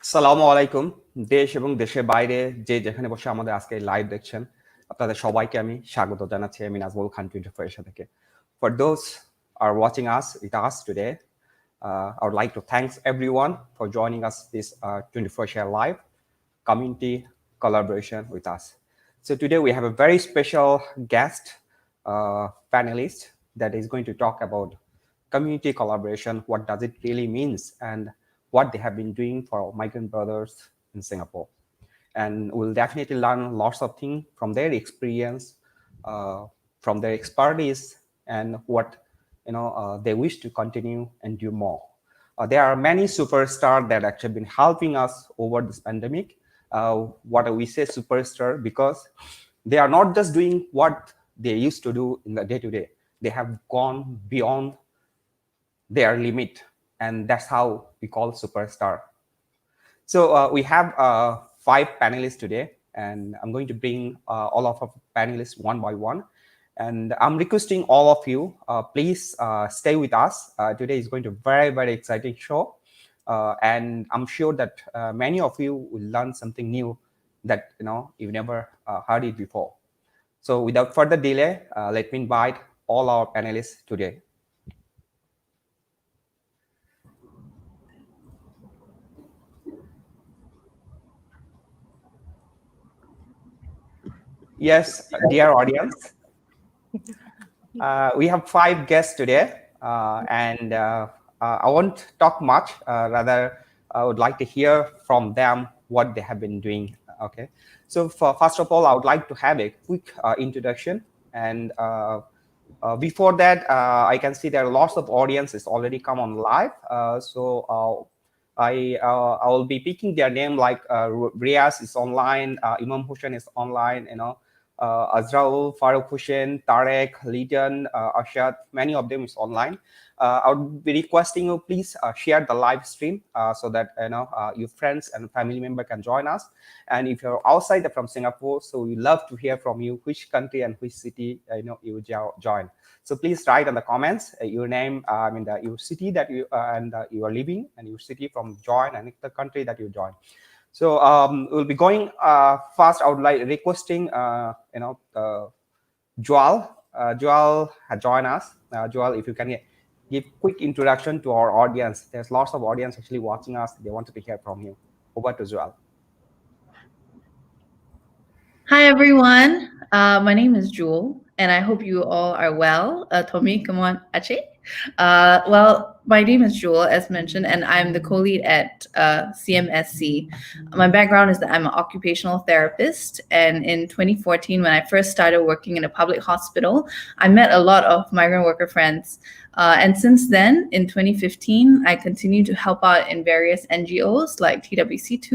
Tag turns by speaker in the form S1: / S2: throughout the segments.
S1: আসসালামু আলাইকুম। দেশ এবং দেশের বাইরে যে যেখানে বসে আমাদের আজকে লাইভ দেখছেন, আপনাদের সবাইকে আমি স্বাগত জানাচ্ছি আমি নাজমুল খান 24 এর সাথে। For those are watching us with us today, I would like to thanks everyone for joining us this 24 share live community collaboration with us. So today we have a very special guest panelist that is going to talk about community collaboration, what does it really means, and what they have been doing for our migrant brothers in Singapore. And we'll definitely learn lots of things from their experience, from their expertise, and what they wish to continue and do more. There are many superstars that actually been helping us over this pandemic. What we say superstar because they are not just doing what they used to do in the day to day. They have gone beyond their limit, and that's how we call superstar. So we have 5 panelists today, and I'm going to bring all of our panelists one by one. And I'm requesting all of you, please stay with us. Today is going to be very, very exciting show. And I'm sure that many of you will learn something new that you never heard it before. So without further delay, let me invite all our panelists today. Yes, dear audience, we have 5 guests today, and I won't talk much. Rather, I would like to hear from them what they have been doing. Okay, so first of all, I would like to have a quick introduction, and before that, I can see there are lots of audiences already come on live. I will be picking their name like Riaz is online, Imam Hussain is online, Azraul, Farooq Hussain, Tarek, Lydian, Arshad, many of them is online. I would be requesting you please share the live stream so that your friends and family member can join us. And if you're outside from Singapore, so we love to hear from you which country and which city you would join. So please write in the comments your name, your city that you you are living, and your city from join, and the country that you join. So we'll be going fast. I would like requesting Joel. Joel had joined us. Joel, if you can give quick introduction to our audience. There's lots of audience actually watching us. They wanted to hear from you. Over to Joel.
S2: Hi, everyone. My name is Jewel, and I hope you all are well. Tommy, come on, Ache. Well, my name is Jewel, as mentioned, and I'm the co-lead at CMSC. My background is that I'm an occupational therapist, and in 2014, when I first started working in a public hospital, I met a lot of migrant worker friends. And since then, in 2015, I continue to help out in various NGOs like TWC2,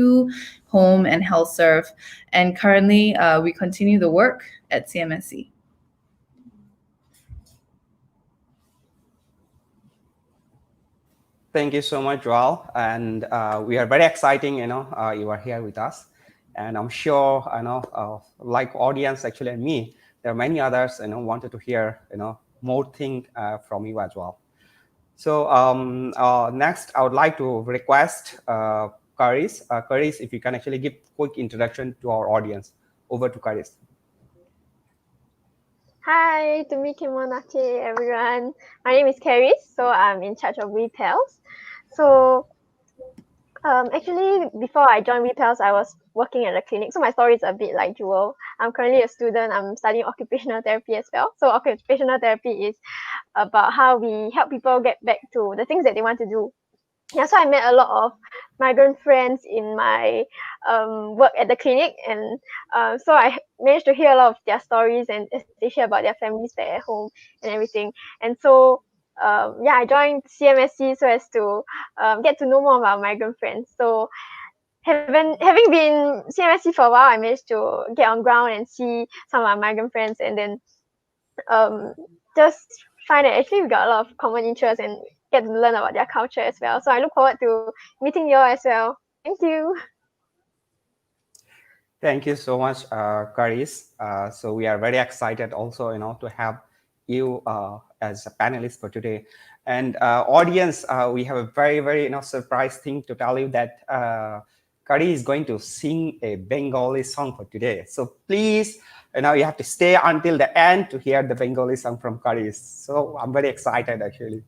S2: Home, and Health Serve. And currently, we continue the work at CMSC.
S1: Thank you so much, Joel. And we are very exciting, you are here with us. And I'm sure, like audience actually and me, there are many others, wanted to hear, more thing from you as well. So next, I would like to request Karis. Karis, if you can actually give quick introduction to our audience. Over to Karis.
S3: Hi, Tumikimonache, everyone. My name is Karis, so I'm in charge of Repels. So actually, before I joined Repels, I was working at a clinic. So my story is a bit like Jewel. I'm currently a student. I'm studying occupational therapy as well. So occupational therapy is about how we help people get back to the things that they want to do. Yeah, so I met a lot of migrant friends in my work at the clinic, and so I managed to hear a lot of their stories, and as they share about their families back at home and everything. And so yeah, I joined CMSC so as to get to know more about migrant friends. So having been CMSC for a while, I managed to get on ground and see some of my migrant friends, and then just find that actually we got a lot of common interests and get to learn about their culture as well. So I look forward to meeting you all as well. Thank you.
S1: Thank you so much, Karis. So we are very excited also, to have you as a panelist for today. And audience, we have a very, very, surprise thing to tell you that Kari is going to sing a Bengali song for today. So please, you have to stay until the end to hear the Bengali song from Kari. So I'm very excited actually.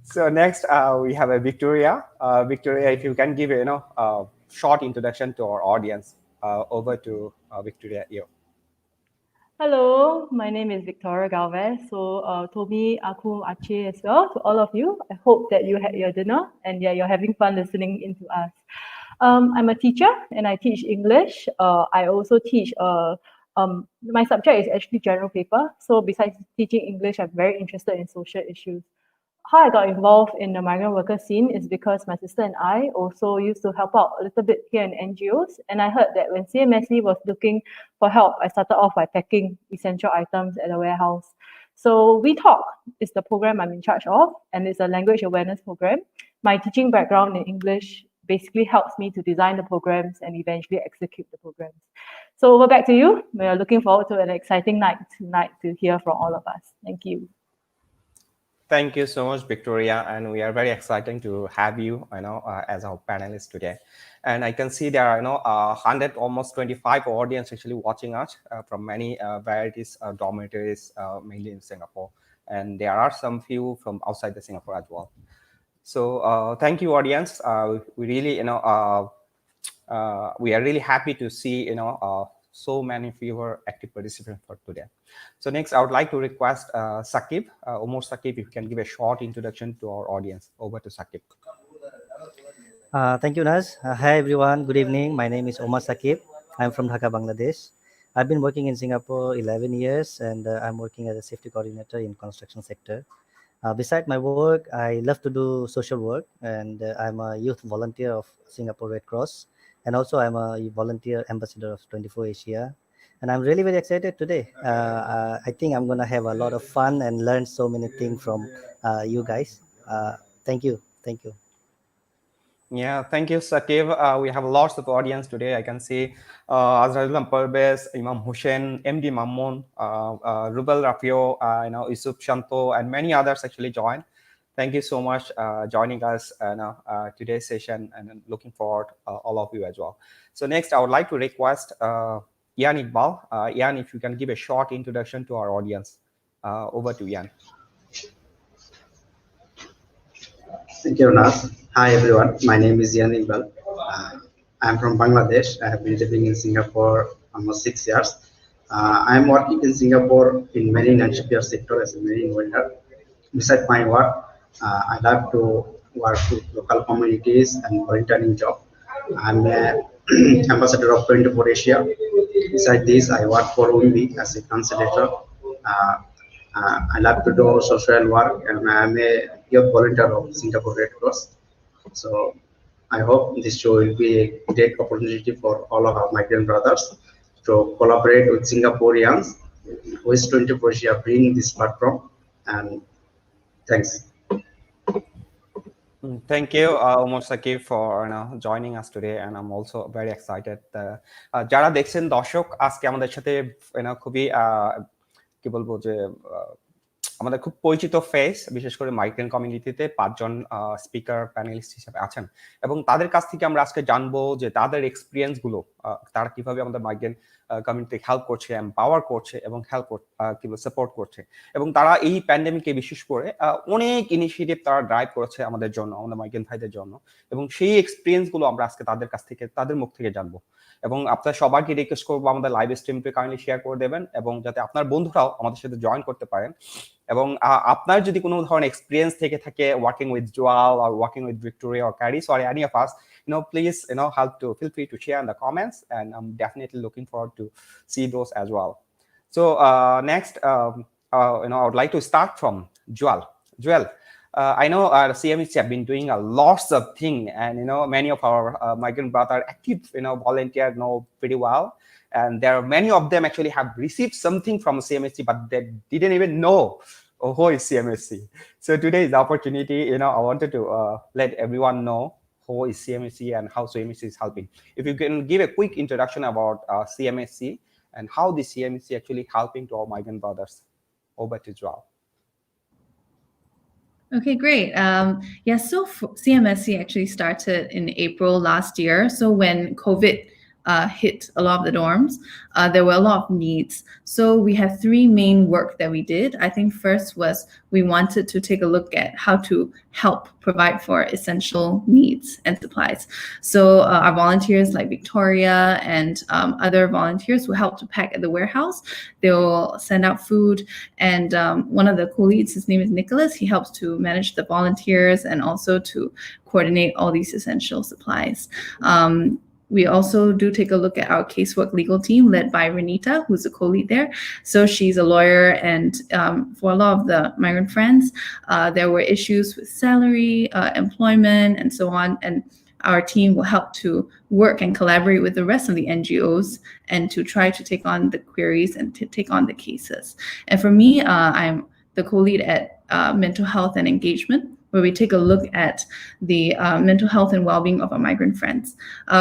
S1: So next we have a Victoria. Victoria, if you can give a short introduction to our audience. Over to Victoria. You.
S4: Hello, my name is Victoria Galvez. So, Toby, Aku, Aceh as well. To all of you, I hope that you had your dinner and yeah, you're having fun listening into us. I'm a teacher and I teach English. I also teach. My subject is actually general paper. So, besides teaching English, I'm very interested in social issues. How I got involved in the migrant worker scene is because my sister and I also used to help out a little bit here in NGOs. And I heard that when CMSC was looking for help, I started off by packing essential items at a warehouse. So We Talk is the program I'm in charge of, and it's a language awareness program. My teaching background in English basically helps me to design the programs and eventually execute the programs. So over back to you. We are looking forward to an exciting night tonight to hear from all of us. Thank you.
S1: Thank you so much, Victoria, and we are very excited to have you, as our panelist today. And I can see there are, 100, almost 25 audience actually watching us from many varieties, dormitories, mainly in Singapore, and there are some few from outside the Singapore as well. So thank you, audience. We really, we are really happy to see, so many fewer active participants for today. So next, I would like to request Sakib, Omar Sakib, if you can give a short introduction to our audience. Over to Sakib.
S5: Thank you, Naz. Hi, everyone. Good evening. My name is Omar Sakib. I'm from Dhaka, Bangladesh. I've been working in Singapore 11 years, and I'm working as a safety coordinator in construction sector. Beside my work, I love to do social work, and I'm a youth volunteer of Singapore Red Cross. And also I'm a volunteer ambassador of 24 Asia. And I'm really very excited today. I think I'm going to have a lot of fun and learn so many things from you guys. Thank you. Thank you.
S1: Yeah, thank you, Sakib. We have lots of audience today. I can see Azrael Parvez, Imam Hussein, MD Mamun, Rubel Rafio, Yusuf Shanto, and many others actually joined. Thank you so much joining us today's session, and looking forward all of you as well. So next, I would like to request Ian Iqbal. Ian, if you can give a short introduction to our audience. Over to Ian.
S6: Thank you, Naz. Hi, everyone. My name is Ian Iqbal. I'm from Bangladesh. I have been living in Singapore almost 6 years. I'm working in Singapore in marine and shipyard sector as a marine welder. Besides my work, I love to work with local communities and volunteering job. I'm an ambassador of 24 Asia. Besides this, I work for UMBI as a translator. I love to do social work, and I'm a youth volunteer of Singapore Red Cross. So I hope this show will be a great opportunity for all of our migrant brothers to collaborate with Singaporeans who is 24 Asia bring this platform. And thanks.
S1: Thank you, Omar Sakib, for joining us today, and I'm also very excited. যারা দেখছেন দর্শক, আজকে আমাদের সাথে খুবই কি বলবো যে আমাদের খুব পরিচিত ফেস, বিশেষ করে মাইগ্রেন্ট কমিউনিটিতে 5 জন স্পিকার প্যানেলিস্ট হিসেবে আছেন, এবং তাদের কাছ থেকে আমরা আজকে জানবো যে তাদের এক্সপিরিয়েন্স গুলো, তারা কিভাবে আমাদের মাইগ্রেন্ট কমিউনিটি হেল্প করছে, এম্পাওয়ার করছে এবং সাপোর্ট করছে, এবং তারা এই প্যান্ডেমিকে বিশেষ করে অনেক ইনিশিয়েটিভ তারা ড্রাইভ করেছে আমাদের জন্য, আমাদের মাইগ্রেন্ট ভাইদের জন্য, এবং সেই এক্সপিরিয়েন্স গুলো আমরা আজকে তাদের কাছ থেকে, তাদের মুখ থেকে জানবো। এবং আপনার সবাইকে রিকোয়েস্ট করবো আমাদের লাইভ স্ট্রিমকে কাইন্ডলি শেয়ার করে দেবেন, এবং যাতে আপনার বন্ধুরাও আমাদের সাথে জয়েন করতে পারেন। এবং আপনার যদি কোনো ধরনের এক্সপিরিয়েন্স থেকে থাকে working with Joel or working with Victoria or Caris or any of us, please feel free to share in the comments, and I'm definitely looking forward to see those as well. So next, I would like to start from Joel. Joel, I know our CMEC have been doing lots of things, and many of our migrant brothers active volunteer know pretty well, and there are many of them actually have received something from CMSC, but they didn't even know who is CMSC. So today is the opportunity. I wanted to let everyone know who is CMSC and how CMSC is helping. If you can give a quick introduction about CMSC and how the CMSC actually helping to our migrant brothers. Over to Joel.
S2: Okay, great. Yes, so CMSC actually started in April last year. So when COVID hit a lot of the dorms, there were a lot of needs. So we have three main work that we did. I think first was we wanted to take a look at how to help provide for essential needs and supplies. So our volunteers like Victoria and other volunteers who help to pack at the warehouse, they'll send out food. And one of the co-leads, his name is Nicholas, he helps to manage the volunteers and also to coordinate all these essential supplies. We also do take a look at our casework legal team led by Renita, who's a co-lead there. So she's a lawyer, and for a lot of the migrant friends, there were issues with salary, employment, and so on. And our team will help to work and collaborate with the rest of the NGOs and to try to take on the queries and to take on the cases. And for me, I'm the co-lead at mental health and engagement, where we take a look at the mental health and well-being of our migrant friends.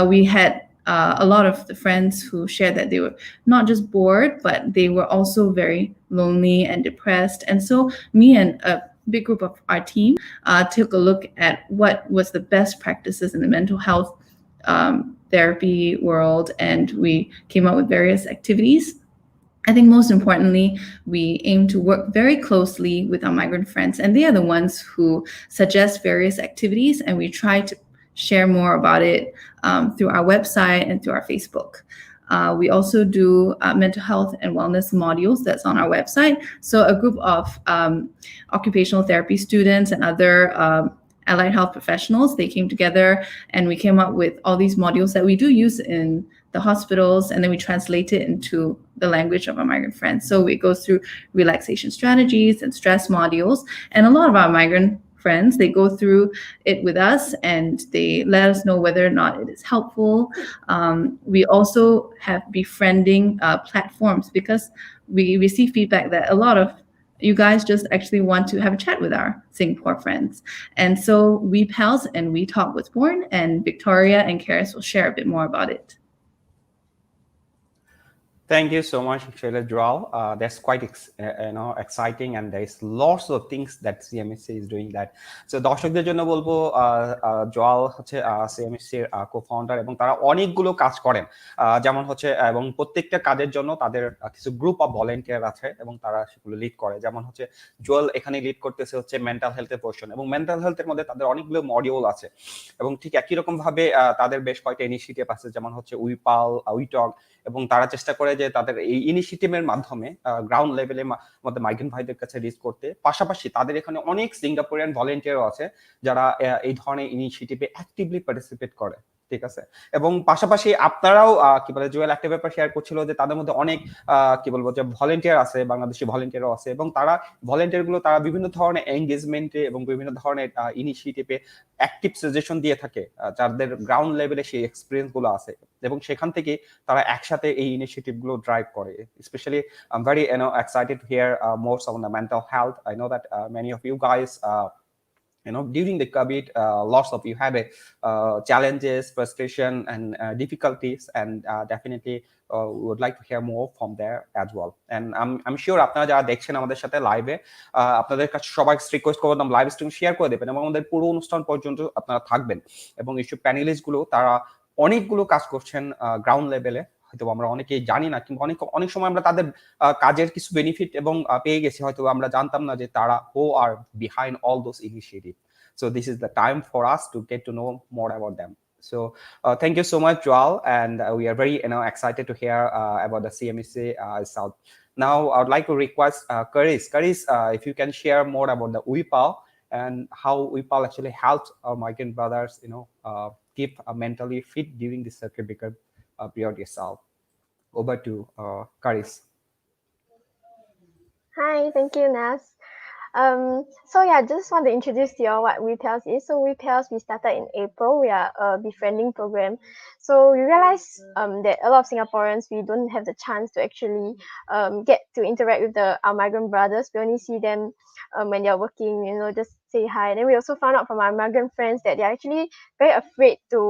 S2: We had a lot of the friends who shared that they were not just bored, but they were also very lonely and depressed. And so me and a big group of our team took a look at what was the best practices in the mental health therapy world, and we came up with various activities. I think most importantly, we aim to work very closely with our migrant friends, and they are the ones who suggest various activities, and we try to share more about it through our website and through our Facebook. We also do mental health and wellness modules that's on our website. So a group of occupational therapy students and other allied health professionals, they came together and we came up with all these modules that we do use in the hospitals, and then we translate it into the language of our migrant friends. So it goes through relaxation strategies and stress modules, and a lot of our migrant friends, they go through it with us and they let us know whether or not it is helpful. We also have befriending platforms, because we receive feedback that a lot of you guys just actually want to have a chat with our Singapore friends. And so We Pals and We Talk was born, and Victoria and Karis will share a bit more about it.
S1: Thank you so much, Sheila Joel. That's quite exciting, and there's lots of things that CMSC is doing that. So দর্শকদের জন্য বলবো জোয়াল হচ্ছে CMSC এর co-founder, এবং তারা অনেকগুলো কাজ করেন, যেমন হচ্ছে এবং প্রত্যেকটা কাজের জন্য তাদের কিছু গ্রুপ অফ ভলান্টিয়ার আছে এবং তারা সেগুলো লিড করে। যেমন হচ্ছে জোয়াল এখানে লিড করতেছে হচ্ছে মেন্টাল হেলথের পোর্শন, এবং মেন্টাল হেলথের মধ্যে তাদের অনেকগুলো মডিউল আছে, এবং ঠিক একই রকম ভাবে তাদের বেশ কয়েকটা ইনিশিয়েটিভ আছে, যেমন হচ্ছে উইপাল, উইটক, এবং তারা চেষ্টা করে যে তাদের এই ইনিশিয়েটিভের মাধ্যমে গ্রাউন্ড লেভেলে মধ্যে মাইগ্রেন্ট ভাইদের কাছে রিচ করতে। পাশাপাশি তাদের এখানে অনেক সিঙ্গাপুরিয়ান ভলান্টিয়ারও আছে যারা এই ধরনের ইনিশিয়েটিভে অ্যাক্টিভলি পার্টিসিপেট করে, ঠিক আছে। এবং পাশাপাশি আপনারাও কি বলে জুয়েল একটা ব্যাপার শেয়ার করছিল যে তাদের মধ্যে অনেক কি বলবো যে ভলান্টিয়ার আছে, বাংলাদেশি ভলান্টিয়ারও আছে, এবং তারা ভলান্টিয়ার গুলো তারা বিভিন্ন ধরনের এঙ্গেজমেন্টে এবং বিভিন্ন ধরনের ইনিশিয়েটিভে অ্যাক্টিভ সাজেশন দিয়ে থাকে যাদের গ্রাউন্ড লেভেলে সেই এক্সপিরিয়েন্স গুলো আছে, এবং সেখান থেকে তারা একসাথে এই ইনিশিয়েটিভ গুলো ড্রাইভ করে। Specially I am very excited to hear more on the mental health. I know that many of you guys during the COVID, lots of you have challenges, frustration, and difficulties, and definitely we would like to hear more from there as well. And I'm sure আপনারা যারা দেখছেন আমাদের সাথে লাইভে, আপনাদের কাছে সবাই request করলাম লাইভ স্ট্রিম শেয়ার করে দেবেন, এবং আমাদের পুরো অনুষ্ঠান পর্যন্ত আপনারা থাকবেন। এবং এইসব প্যানেলিস্ট গুলো তারা অনেকগুলো কাজ করছেন গ্রাউন্ড লেভেলে, হয়তো আমরা অনেকেই জানি না, কিন্তু অনেক সময় আমরা তাদের কাজের কিছু বেনিফিট এবং পেয়ে গেছি, হয়তো আমরা জানতাম না যে তারা who are behind all those initiatives. So this is the time for us to get to know more about them. So thank you so much, Joel, and we are very excited to hear about the CMSC South. Now I would like to request Karis, if you can share more about the UIPAL and how UIPAL actually helps our migrant brothers keep mentally fit during this circuit breaker period yourself. Over to Karis.
S3: Hi, thank you, Nas. So yeah, just want to introduce to you all what WePals is. So WePals, we started in April. We are a befriending program. So we realized that a lot of Singaporeans, we don't have the chance to actually get to interact with our migrant brothers. We only see them when they're working, just say hi. And then we also found out from our migrant friends that they're actually very afraid to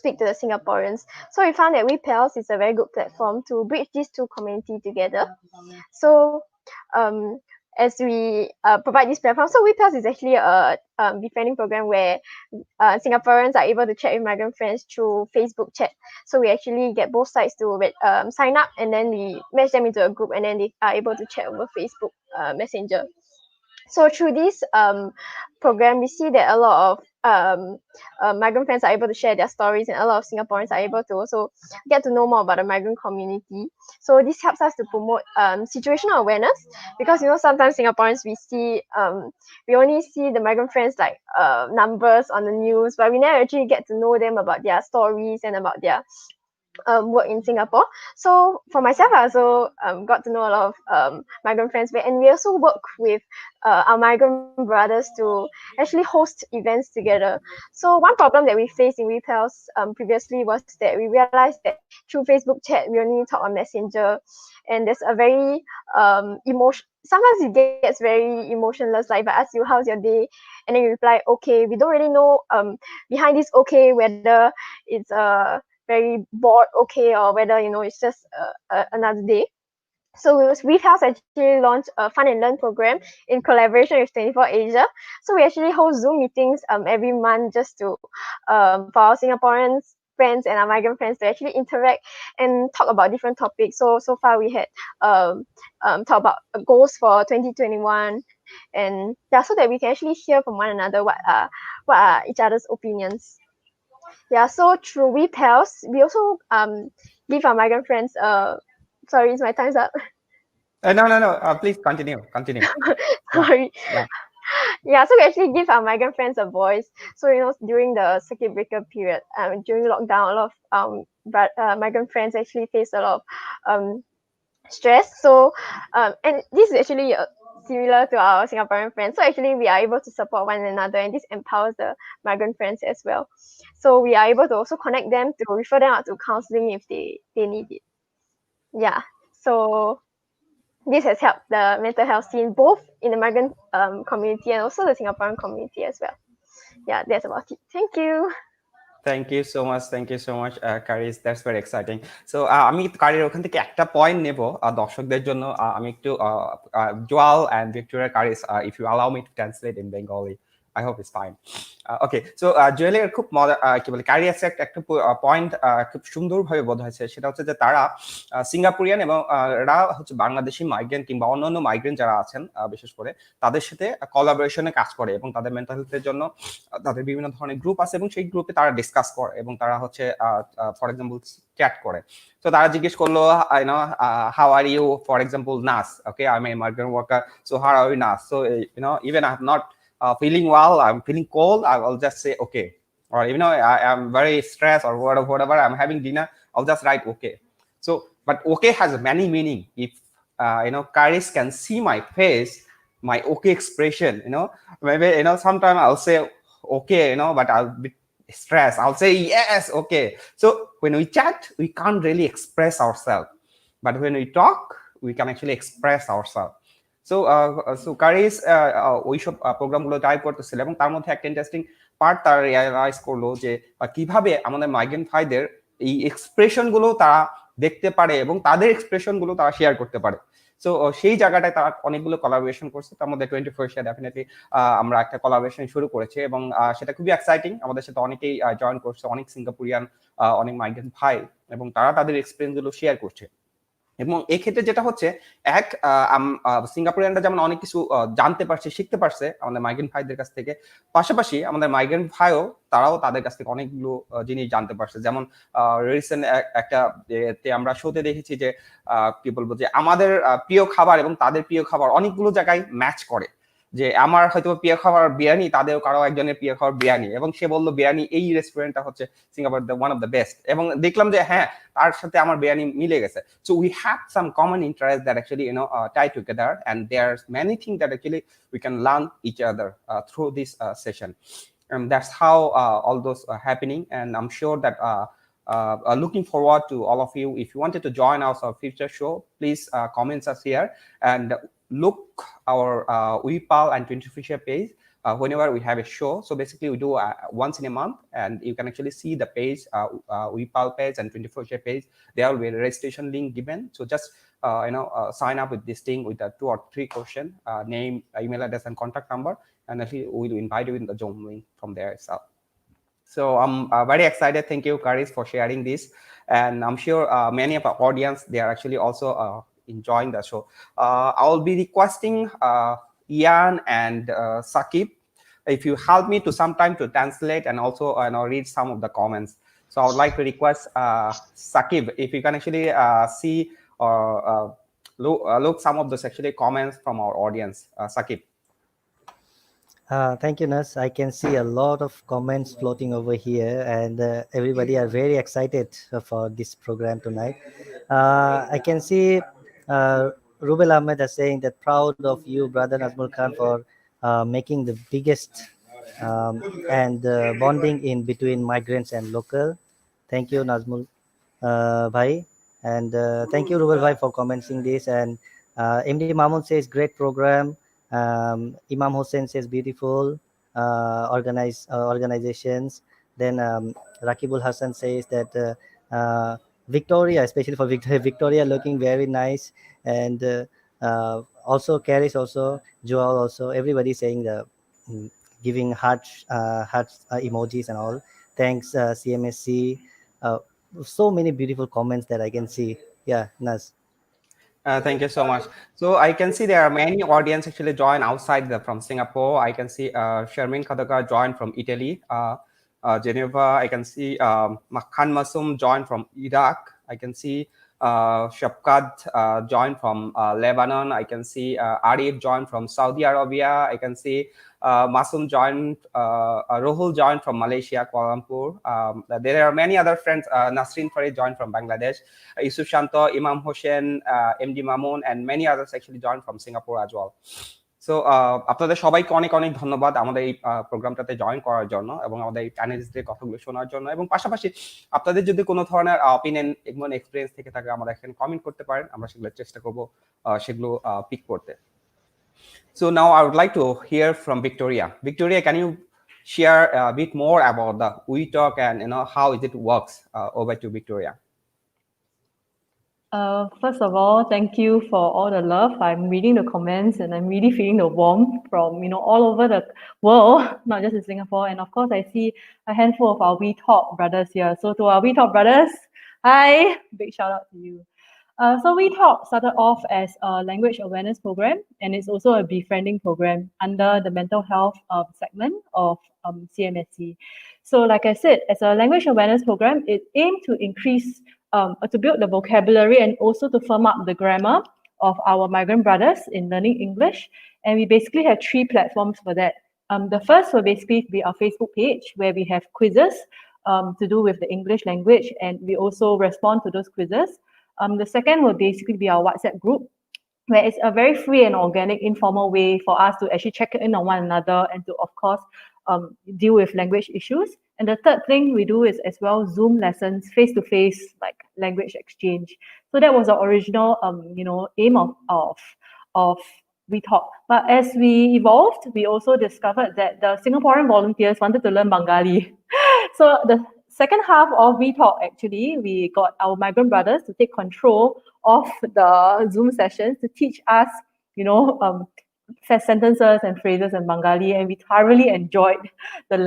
S3: speak to the Singaporeans. So we found that WePals is a very good platform to bridge these two communities together. So as we provide this platform. So WePass is actually a befriending program where Singaporeans are able to chat with migrant friends through Facebook chat. So we actually get both sides to sign up, and then we match them into a group, and then they are able to chat over Facebook Messenger. So through this program, we see that a lot of migrant friends are able to share their stories, and a lot of Singaporeans are able to also get to know more about the migrant community. So this helps us to promote situational awareness, because sometimes Singaporeans we only see the migrant friends like numbers on the news, but we never actually get to know them about their stories and about their work in Singapore. So for myself, I also got to know a lot of migrant friends, and we also work with our migrant brothers to actually host events together. So one problem that we faced in WePals previously was that we realized that through Facebook chat, we only talk on Messenger, and there's a very sometimes it gets very emotionless. Like if I ask you how's your day, and then you reply okay, we don't really know behind this okay whether it's very bored okay, or whether it's just another day. So WeHealth actually launched a Fun and Learn program in collaboration with 24 Asia. So we actually host Zoom meetings every month, just to for our Singaporeans friends and our migrant friends to actually interact and talk about different topics. So far we had talk about goals for 2021, and so that we can actually hear from one another what are each other's opinions. Yeah, so through WePals, we also give our migrant friends sorry, is my time's up?
S1: No. Please continue.
S3: Sorry.
S1: Yeah.
S3: Yeah, so we actually give our migrant friends a voice. So during the circuit breaker period, during lockdown, a lot of migrant friends actually faced a lot of stress. So and this is actually similar to our Singaporean friends. So actually we are able to support one another, and this empowers the migrant friends as well. So we are able to also connect them, to refer them out to counseling if they need it. Yeah. So this has helped the mental health scene, both in the migrant community and also the Singaporean community as well. Yeah, that's about it. Thank you.
S1: Thank you so much, Karis. That's very exciting. So আমি কারির ওখান থেকে একটা point নেব দর্শকদের জন্য। আমি একটু Joel and Victoria Karis, if you allow me to translate in Bengali, I hope it's fine. Okay, so জুয়েলের খুব কি বলে কারিয়াস একটা পয়েন্ট খুব সুন্দরভাবে বোধ হয়েছে, সেটা হচ্ছে যে তারা সিঙ্গাপুরিয়ান এবং এরা হচ্ছে বাংলাদেশি মাইগ্রেন্ট কিংবা অন্যান্য মাইগ্রেন্ট যারা আছেন বিশেষ করে তাদের সাথে কোলাবোরেশনে কাজ করে, এবং তাদের মেন্টাল হেলথের জন্য তাদের বিভিন্ন ধরনের গ্রুপ আছে, এবং সেই গ্রুপে তারা ডিসকাস করে, এবং তারা হচ্ছে ফর এক্সাম্পল চ্যাট করে। তো তারা জিজ্ঞেস করলো how are you, for example nurse, okay I am a migrant worker, so how are you nurse, so even I have not feeling well, I'm feeling cold, I will just say okay. Or I am very stressed or whatever, I'm having dinner, I'll just write okay. So but okay has many meaning. If Karis can see my face, my okay expression, maybe sometime I'll say okay, but I'll be stressed, I'll say yes, okay. So when we chat, we can't really express ourselves, but when we talk, we can actually express ourselves. So Karis ওইসব প্রোগ্রামগুলো drive করতেছিল, এবং তার মধ্যে একটা interesting part তারা realise করলো যে কিভাবে আমাদের মাইগ্রেন্ট ভাইদের এই এক্সপ্রেশন গুলো তারা দেখতে পারে এবং তাদের এক্সপ্রেশন গুলো তারা শেয়ার করতে পারে। সো সেই জায়গাটায় তারা অনেকগুলো কোলাবোরেশন করছে, তার মধ্যে 24 এশিয়া ডেফিনেটলি আমরা একটা কোলাবোরেশন শুরু করেছি, এবং সেটা খুবই এক্সাইটিং। আমাদের সাথে অনেকেই জয়েন করছে, অনেক সিঙ্গাপুরিয়ান, অনেক মাইগ্রেন্ট ভাই, এবং তারা তাদের এক্সপিরিয়েন্স গুলো শেয়ার করছে। এবং এই ক্ষেত্রে যেটা হচ্ছে সিঙ্গাপুরিয়ানরা যেমন অনেক কিছু জানতে পারছে, শিখতে পারছে আমাদের মাইগ্রেন্ট ভাইদের কাছ থেকে, পাশাপাশি আমাদের মাইগ্রেন্ট ভাইও তারাও তাদের কাছ থেকে অনেকগুলো জিনিস জানতে পারছে। যেমন রিসেন্ট একটা আমরা শোতে দেখেছি যে কি বলবো, যে আমাদের প্রিয় খাবার এবং তাদের প্রিয় খাবার অনেকগুলো জায়গায় ম্যাচ করে, যে আমার হয়তো প্রিয় খাবার বিরিয়ানি, তাদের কারো একজনের প্রিয় খাবার বিরিয়ানি, এবং সে বললো বিরিয়ানি এই রেস্টুরেন্টটা হচ্ছে Singapore one of the best, এবং দেখলাম যে হ্যাঁ তার সাথে আমার বিরিয়ানি মিলে গেছে। So we have some common interest that actually tie together, and there's many things that actually we can learn each other through this session, and that's how all those are happening. And I'm sure that looking forward to all of you. If you wanted to join our future show, please comment us here and look our WePal and 24 Asia page whenever we have a show. So basically we do once in a month, and you can actually see the page, WePal page and 24J page. There will be a registration link given. So just sign up with this thing with 2 or 3 questions, name, email address, and contact number, and actually we will invite you in the Zoom link from there itself. So I'm very excited. Thank you, Karis, for sharing this. And I'm sure many of our audience, they are actually also enjoying the show. I'll be requesting Ian and Sakib, if you help me to sometime to translate and also read some of the comments. So I would like to request Sakib, if you can actually see or look some of those actually comments from our audience. Sakib.
S5: Thank you, Nas. I can see a lot of comments floating over here, and everybody are very excited for this program tonight. I can see Rubel Ahmed is saying that proud of you, brother Nazmul Khan, for making the biggest and bonding in between migrants and local. Thank you, Nazmul Bhai, and thank you, Rubel Bhai, for commenting this. And MD Mamun says great program. Imam Hussein says beautiful organizations. Then Rakibul Hassan says that Victoria, especially for Victoria, looking very nice. And also Karis, also Joel, also everybody saying the giving hearts emojis and all. Thanks CMSC. So many beautiful comments that I can see. Yeah, Nas.
S1: Thank you so much. So I can see there are many audience actually join outside from Singapore. I can see Sharmin Khadaka joined from Italy, Geneva. I can see Khan Masum joined from Iraq. I can see Shapkat joined from Lebanon. I can see Arif joined from Saudi Arabia. I can see Masum joined, Rohul joined from Malaysia, Kuala Lumpur. There are many other friends. Nasrin Farid joined from Bangladesh. Yusuf Shanto, Imam Hossein, MD Mamun, and many others actually joined from Singapore as well. So আপনাদের সবাইকে অনেক অনেক ধন্যবাদ আমাদের এই প্রোগ্রামটাতে join করার জন্য এবং আমাদের এই প্যানেলিস্টদের কথাগুলো শোনার জন্য, এবং পাশাপাশি আপনাদের যদি কোনো ধরনের অপিনিয়ন এবং এক্সপিরিয়েন্স থেকে থাকে আমাদের এখানে কমেন্ট করতে পারেন, আমরা সেগুলো চেষ্টা করব সেগুলো পিক করতে। So now I would like to hear from Victoria. Victoria, can you share a bit more about the WeTalk and how it works? Over to Victoria.
S4: First of all, thank you for all the love. I'm reading the comments and I'm really feeling the warmth from all over the world, not just in Singapore. And of course, I see a handful of our WeTalk brothers here. So to our WeTalk brothers, hi, big shout out to you. So WeTalk started off as a language awareness program, and it's also a befriending program under the mental health segment of CMSC. So like I said, as a language awareness program, it aimed to increase to build the vocabulary and also to firm up the grammar of our migrant brothers in learning English. And we basically have 3 platforms for that. The first will basically be our Facebook page, where we have quizzes to do with the English language, and we also respond to those quizzes. The second will basically be our WhatsApp group, where it's a very free and organic, informal way for us to actually check in on one another and to, of course, deal with language issues. And the third thing we do is as well Zoom lessons, face-to-face, like language exchange. So that was the original, aim of WeTalk. But as we evolved, we also discovered that the Singaporean volunteers wanted to learn Bengali. So the second half of WeTalk, actually, we got our migrant brothers to take control of the Zoom sessions to teach us, sentences and phrases in Bengali, and we thoroughly enjoyed the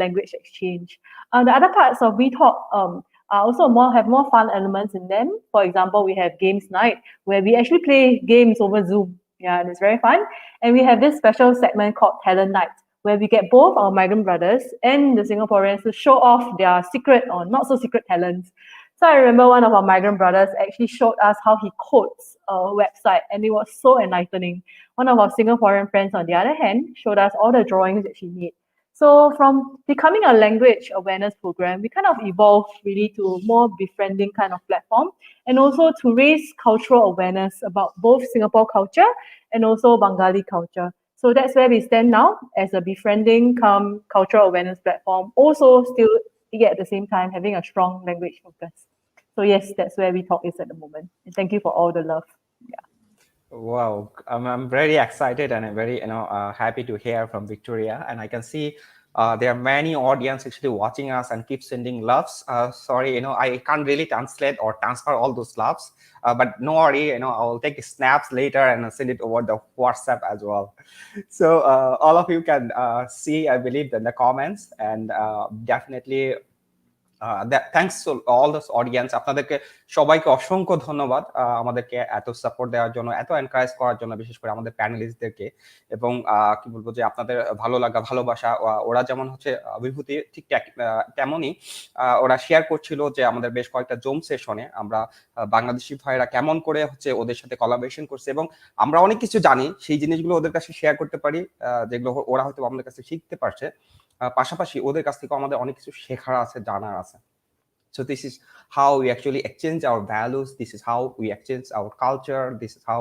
S4: language exchange. The other parts of WeTalk are also have more fun elements in them. For example, we have games night, where we actually play games over Zoom. Yeah, and it's very fun. And we have this special segment called Talent Night, where we get both our migrant brothers and the Singaporeans to show off their secret or not so secret talents. So I remember one of our migrant brothers actually showed us how he codes a website, and it was so enlightening. One of our Singaporean friends, on the other hand, showed us all the drawings that she made. So from becoming a language awareness program, we kind of evolved really to a more befriending kind of platform, and also to raise cultural awareness about both Singapore culture and also Bengali culture. So that's where we stand now, as a befriending cultural awareness platform, also still at the same time having a strong language focus. So yes, that's where WeTalk is at the moment. And thank you for all the love. Yeah.
S1: Wow, I'm very excited and I'm very happy to hear from Victoria, and I can see there are many audience actually watching us and keep sending loves. Sorry, I can't really translate or transfer all those loves, but no worry, I'll take snaps later and send it over the WhatsApp as well. So all of you can see, I believe, in the comments, and definitely thanks to all this audience. আপনাদেরকে সবাইকে অসংখ্য ধন্যবাদ আমাদেরকে এত support দেওয়ার জন্য, এত encourage করার জন্য, বিশেষ করে আমাদের প্যানেলিস্টদেরকে। এবং কি বলবো যে আপনাদের ভালো লাগা, ভালোবাসা, ওরা যেমন হচ্ছে বিভূতি ঠিক তেমনই ওরা শেয়ার করছিল যে আমাদের বেশ কয়েকটা জুম সেশনে আমরা বাংলাদেশি ভাইরা কেমন করে হচ্ছে ওদের সাথে কোলাবোরেশন করছে, এবং আমরা অনেক কিছু জানি, সেই জিনিসগুলো ওদের কাছে শেয়ার করতে পারি, যেগুলো ওরা হয়তো আমাদের কাছে শিখতে পারছে। পাশাপাশি ওদের কাছ থেকে আমাদের অনেক কিছু শেখার আছে, জানার আছে। So this is how we actually exchange our values. This is how we exchange our culture. This is how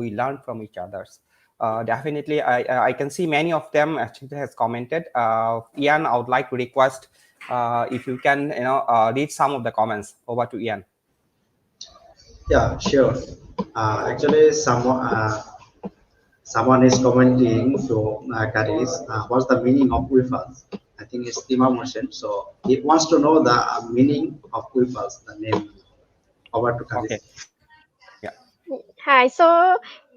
S1: we learn from each others. Definitely, I can see many of them actually has commented. Ian, I would like to request if you can read some of the comments. Over to Ian.
S6: Yeah, sure. Actually, someone is commenting to Karis, what's the meaning of Wifals? I think it's Imam Hussein. So he wants to know the meaning of Wifals, the name. Over to Karis.
S1: Okay.
S3: Hi, so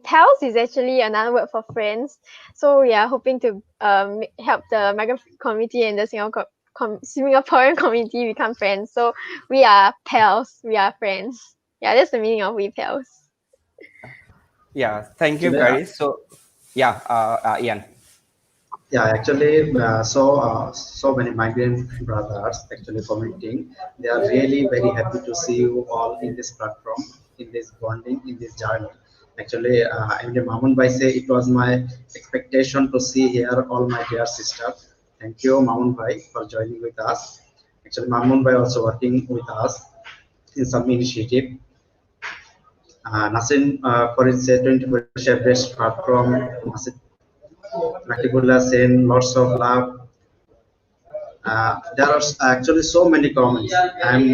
S3: pals is actually another word for friends. So we are hoping to help the migrant community and the Singaporean community become friends. So we are pals, we are friends. Yeah, that's the meaning of we pals.
S1: Yeah, thank you, Karis. So yeah, Ian.
S6: Yeah, actually, so many migrant brothers actually commenting. They are really very happy to see you all in this platform, in this bonding, in this journey. Actually, Mamun Bhai say it was my expectation to see here all my dear sisters. Thank you, Mamun Bhai, for joining with us. Actually, Mamun Bhai also working with us in some initiative. Nasin, for its 24 best platform, Nasin Nakibullah saying lots of love. There are actually so many comments. I'm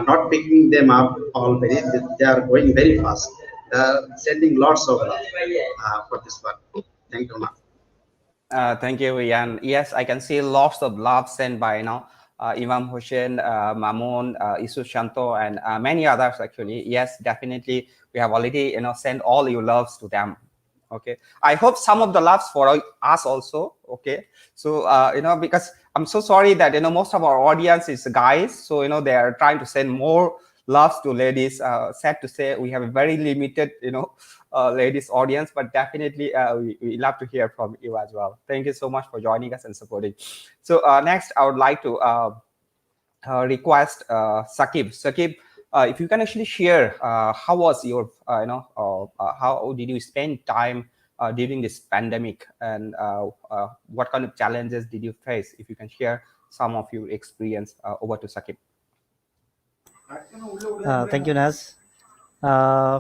S6: not picking them up already. They are going very fast. They are sending lots of love for this one. Thank you, ma'am.
S1: Thank you, Ian. Yes, I can see lots of love sent by Imam Hussein, Mamun, Isu Shanto, and many others actually. Yes, definitely, we have already sent all your loves to them. Okay, I hope some of the loves for us also. Okay, so because I'm so sorry that most of our audience is guys, so they are trying to send more loves to ladies. Sad to say, we have a very limited ladies audience, but definitely we love to hear from you as well. Thank you so much for joining us and supporting. So next, I would like to request Sakib. If you can actually share how was your how did you spend time during this pandemic, and what kind of challenges did you face? If you can share some of your experience, over to Sakib.
S5: Thank you, Naz.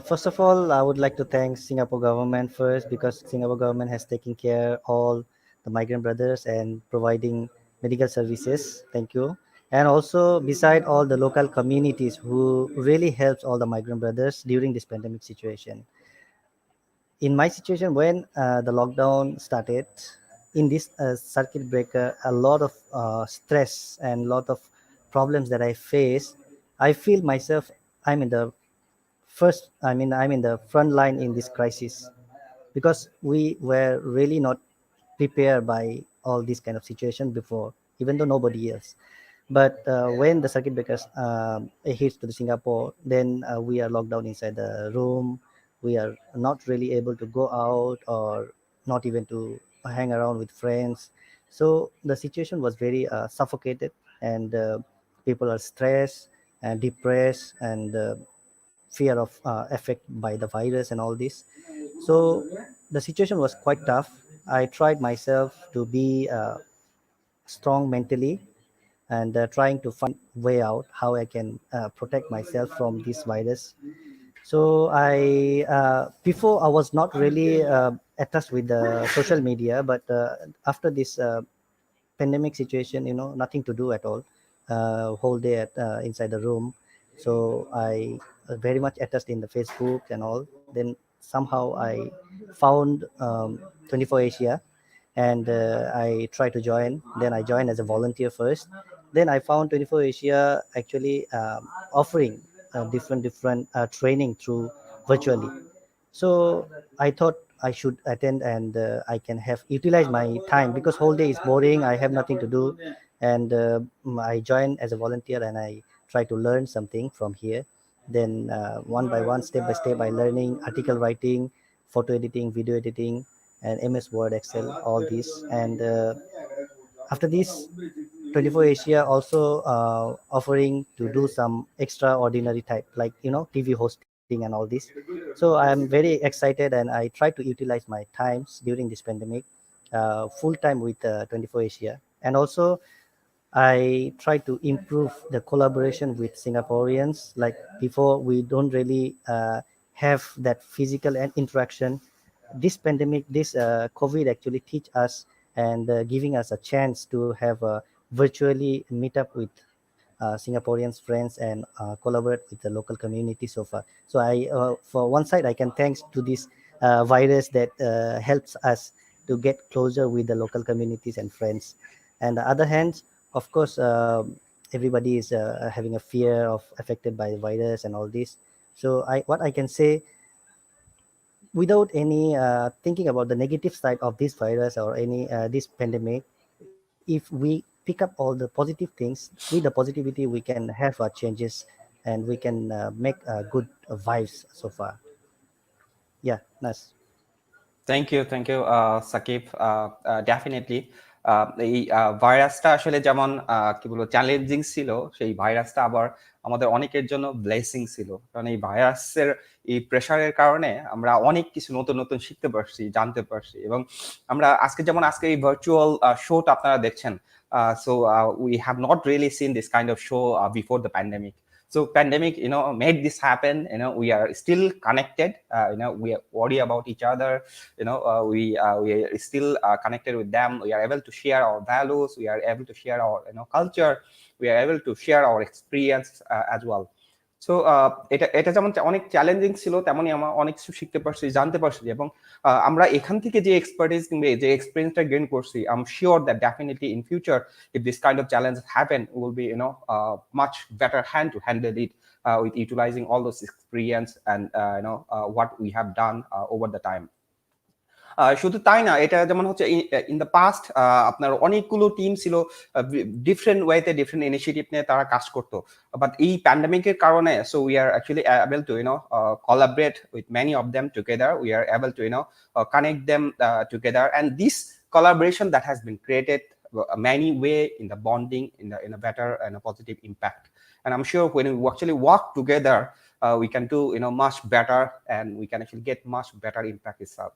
S5: First of all, I would like to thank Singapore government first, because Singapore government has taken care all the migrant brothers and providing medical services. Thank you. And also beside all the local communities who really helps all the migrant brothers during this pandemic situation. In my situation, when the lockdown started, in this circuit breaker, a lot of stress and lot of problems that I face, I feel myself I'm in the I'm in the front line in this crisis, because we were really not prepared by all these kind of situation before, even though nobody else. But when the circuit breakers hits to the Singapore, then we are locked down inside the room. We are not really able to go out, or not even to hang around with friends. So the situation was very suffocated, and people are stressed and depressed, and fear of affect by the virus and all this. So the situation was quite tough. I tried myself to be strong mentally, and trying to find way out how I can protect myself from this virus. So I before I was not really attached with the social media, but after this pandemic situation, nothing to do at all, whole day at inside the room. So I very much attached in the Facebook and all. Then somehow I found 24 Asia, and I tried to join. Then I joined as a volunteer first. Then I found 24 Asia actually offering different training through virtually. So I thought I should attend, and I can have utilize my time, because whole day is boring. I have nothing to do, and I joined as a volunteer, and I try to learn something from here. Then one by one, step by step, by learning article writing, photo editing, video editing, and MS Word, Excel, all these. And after this, 24 Asia also offering to do some extraordinary type, like TV hosting and all this. So I am very excited, and I try to utilize my times during this pandemic full time with 24 Asia. And also I try to improve the collaboration with Singaporeans. Like before, we don't really have that physical and interaction. This pandemic, this COVID actually teach us, and giving us a chance to have a virtually meet up with Singaporeans friends, and collaborate with the local community so far. So I, for one side, I can thanks to this virus that helps us to get closer with the local communities and friends. And the other hand, of course, everybody is having a fear of affected by the virus and all this. So what I can say, without any thinking about the negative side of this virus or any this pandemic, if we pick up all the positive things, with the positivity we can have changes, and we can make good vibes so far. Yeah, nice.
S1: Thank you Sakib. Definitely এই ভাইরাসটা আসলে যেমন কি বলবো challenging ছিল, সেই ভাইরাসটা আবার আমাদের অনেকের জন্য ব্লেসিং ছিল। কারণ এই ভাইরাসের এই প্রেশারের কারণে আমরা অনেক কিছু নতুন নতুন শিখতে পারছি, জানতে পারছি। এবং আমরা আজকে এই ভার্চুয়াল শোটা আপনারা দেখছেন, so we have not really seen this kind of show before the pandemic. So pandemic made this happen. We are still connected. We worry about each other. We are still connected with them. We are able to share our values. We are able to share our culture. We are able to share our experience as well. So এটা যেমন অনেক challenging ছিল, তেমনই আমরা অনেক কিছু শিখতে পারছি, জানতে পারছি। এবং আমরা এখান থেকে যে এক্সপার্টিস কিংবা যে এক্সপিরিয়েন্সটা গেইন করছি, I am sure that definitely in future if this kind of challenges happen, we will be much better hand to handle it with utilizing all those experience and what we have done over the time. শুধু তাই না, এটা যেমন হচ্ছে in the past আপনার অনেকগুলো team ছিল, different ওয়েতে ডিফারেন্ট ইনিশিয়েটিভ নিয়ে তারা কাজ করতো। বাট এই প্যান্ডামিকের কারণে so we are actually able to collaborate with many of them together. We are able to connect them together, and this collaboration that has been created many way in the bonding, in a better and a positive impact. And I'm sure when we actually work together, we can do much better, and we can actually get much better impact itself.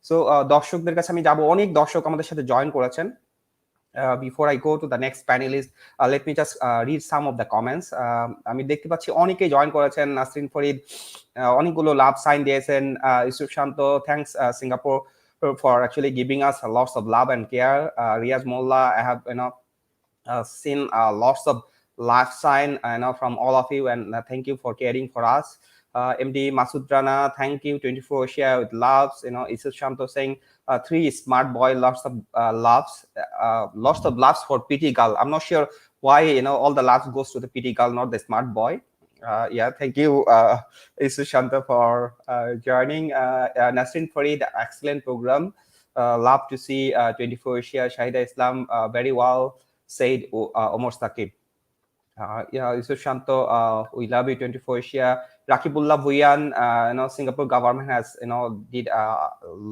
S1: So দর্শকদের কাছে আমি যাব, অনেক দর্শক আমাদের সাথে join করেছেন। Before I go to the next panelist, let me just read some of the comments. আমি দেখতে পাচ্ছি অনেকেই জয়েন করেছেন। নাসরিন ফরিদ অনেকগুলো লাভ সাইন দিয়েছেন। Yusuf Shanto, thanks Singapore for actually giving us lots of love and care. Riaz Molla, I have seen lots of love sign from all of you, and thank you for caring for us. MD Masud Rana, thank you. 24 share with loves. Isus Shanto saying 3 smart boy, lots of loves for PT girl. I'm not sure why all the loves goes to the PT girl, not the smart boy. Yeah, thank you, Isus Shanto, for joining. Nasrin Farid, excellent program. Love to see 24 share. Shahida Islam, very well said. Omar Saqib. Isus Shanto, we love you. 24 share. Rakibullah Bhuyan, Singapore government has did a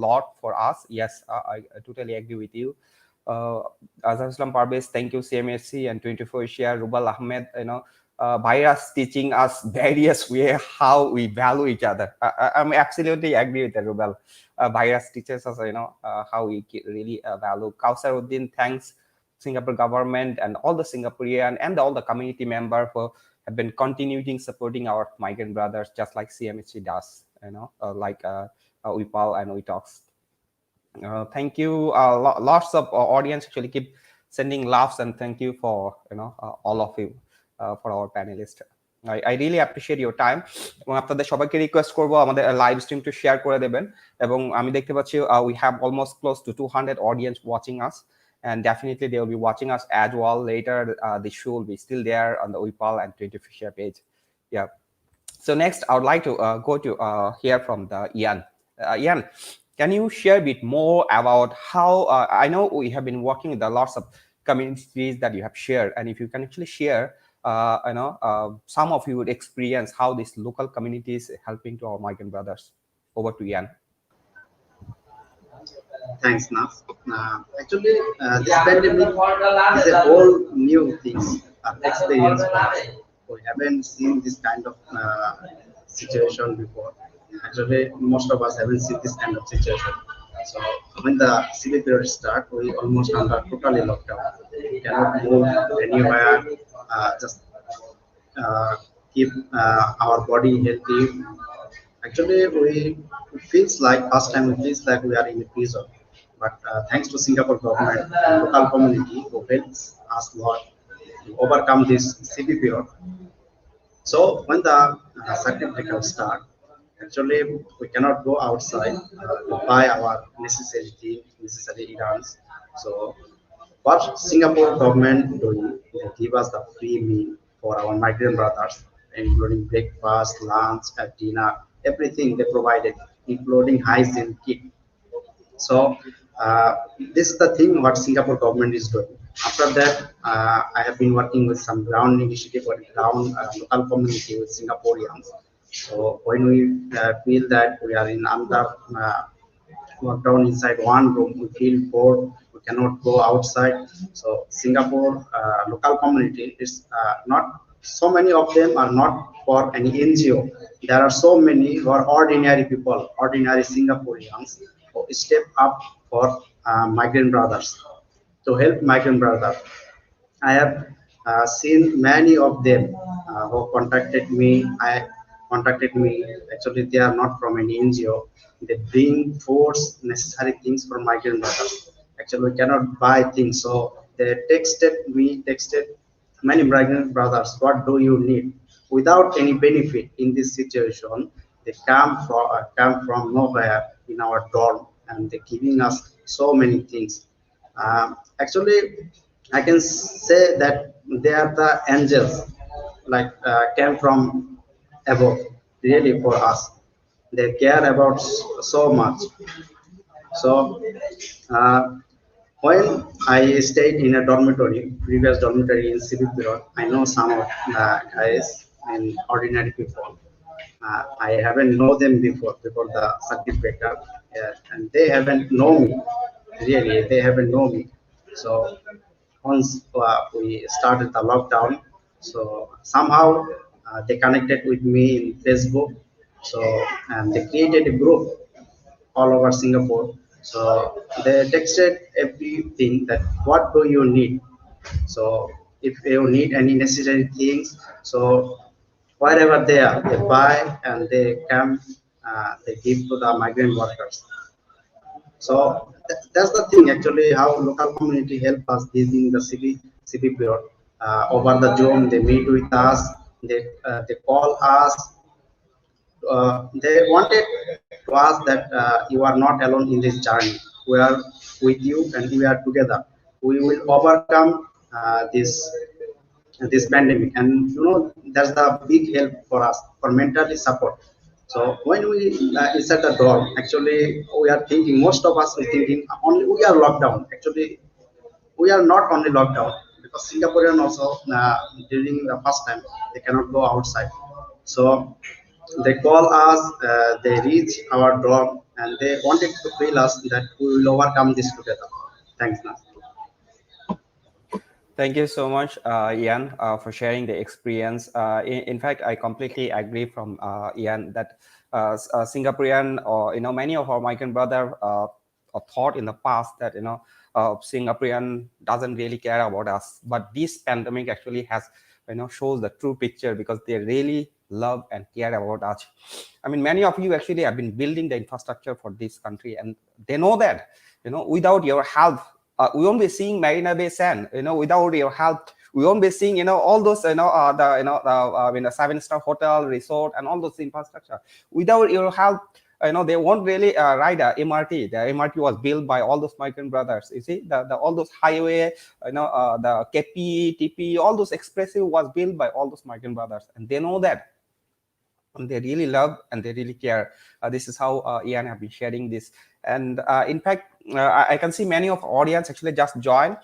S1: lot for us. Yes, I totally agree with you. Azhar Islam Parvez, thank you. CMSC and 24 share. Rubal Ahmed, virus teaching us various way how we value each other. I'm absolutely agree with that, Rubal. Virus teaches us how we really value. Kausar Uddin, thanks Singapore government and all the Singaporean and all the community member for have been continuing supporting our migrant brothers, just like CMHC does, like WIPAL and WITALKS. Thank you. Lots of audience actually keep sending laughs, and thank you for all of you for our panelists. I really appreciate your time. এবং আপনাদের সবাইকে request করবো আমাদের live stream to share করে দেবেন এবং আমি দেখতে পাচ্ছি we have almost close to 200 audience watching us and definitely they will be watching us as well later. The show will be still there on the Wipal and 20 Fisher page. Yeah. So next I would like to go to hear from the Ian. Ian, can you share a bit more about how I know we have been working with lots of communities that you have shared, and if you can actually share some of your experience how this local community is helping to our migrant brothers. Over to Ian.
S6: Thanks, Nas. Actually, this pandemic is a whole new things, experience for us. We haven't seen this kind of situation before. Actually, most of us haven't seen this kind of situation. So when the civil period start, we almost under totally lockdown. We cannot move anywhere. Just keep our body healthy. Actually, it feels like first time it feels like we are in a prison. But thanks to Singapore government and local community who helps us a lot to overcome this civil period. So when the circuit breaker start, actually we cannot go outside to buy our necessary items. So what Singapore government doing, they give us the free meal for our migrant brothers, including breakfast, lunch, and dinner, everything they provided, including hygiene kit. So this is the thing what Singapore government is doing. After that, I have been working with some ground initiative or ground local community with Singaporeans. So when we feel that we are in under lockdown inside one room, we feel bored, we cannot go outside. So Singapore local community is not so many of them are not for any NGO. There are so many who are ordinary people, ordinary Singaporeans who step up for migrant brothers to help migrant brothers. I have seen many of them who contacted me. Actually, they are not from any NGO. They bring force necessary things for migrant brothers. Actually, we cannot buy things, so they texted many migrant brothers. What do you need? Without any benefit in this situation, they come from nowhere in our dorm, and they're giving us so many things. Actually, I can say that they are the angels, like came from above, really for us. They care about so much. So when I stayed in a previous dormitory in Civic Bureau, I know some of the guys and ordinary people. I haven't known them before the circuit breaker, and they haven't known me. Really, they haven't known me. So once we started the lockdown, so somehow they connected with me in Facebook. So they created a group all over Singapore. So they texted everything that what do you need. So if you need any necessary things, so wherever they are, they buy and they come, they give to the migrant workers. So that's the thing actually, how local community help us during the city period. Over the Zoom, they meet with us, they call us. They wanted to us that you are not alone in this journey. We are with you and we are together. We will overcome this pandemic, and that's the big help for us for mentally support. So when we inside the door, actually we are thinking, most of us are thinking only we are locked down. Actually, we are not only locked down, because Singaporean also during the first time they cannot go outside. So they call us, they reach our door, and they wanted to feel us that we will overcome this together. Thanks, Nas.
S1: Thank you so much, Ian, for sharing the experience. In fact, I completely agree from Ian that Singaporean, or many of our migrant brother thought in the past that Singaporean doesn't really care about us, but this pandemic actually has shows the true picture, because they really love and care about us. I mean, many of you actually have been building the infrastructure for this country, and they know that without your help, we won't be seeing Marina Bay Sand. Without your help, We won't be seeing, all those, the 7-star hotel, resort, and all those infrastructure. Without your help, they won't really ride a MRT. The MRT was built by all those migrant brothers. You see, all those highway, the KP, TP, all those expressive was built by all those migrant brothers, and they know that. And they really love and they really care. This is how Ian have been sharing this. And in fact, I can see many of audience actually just joined.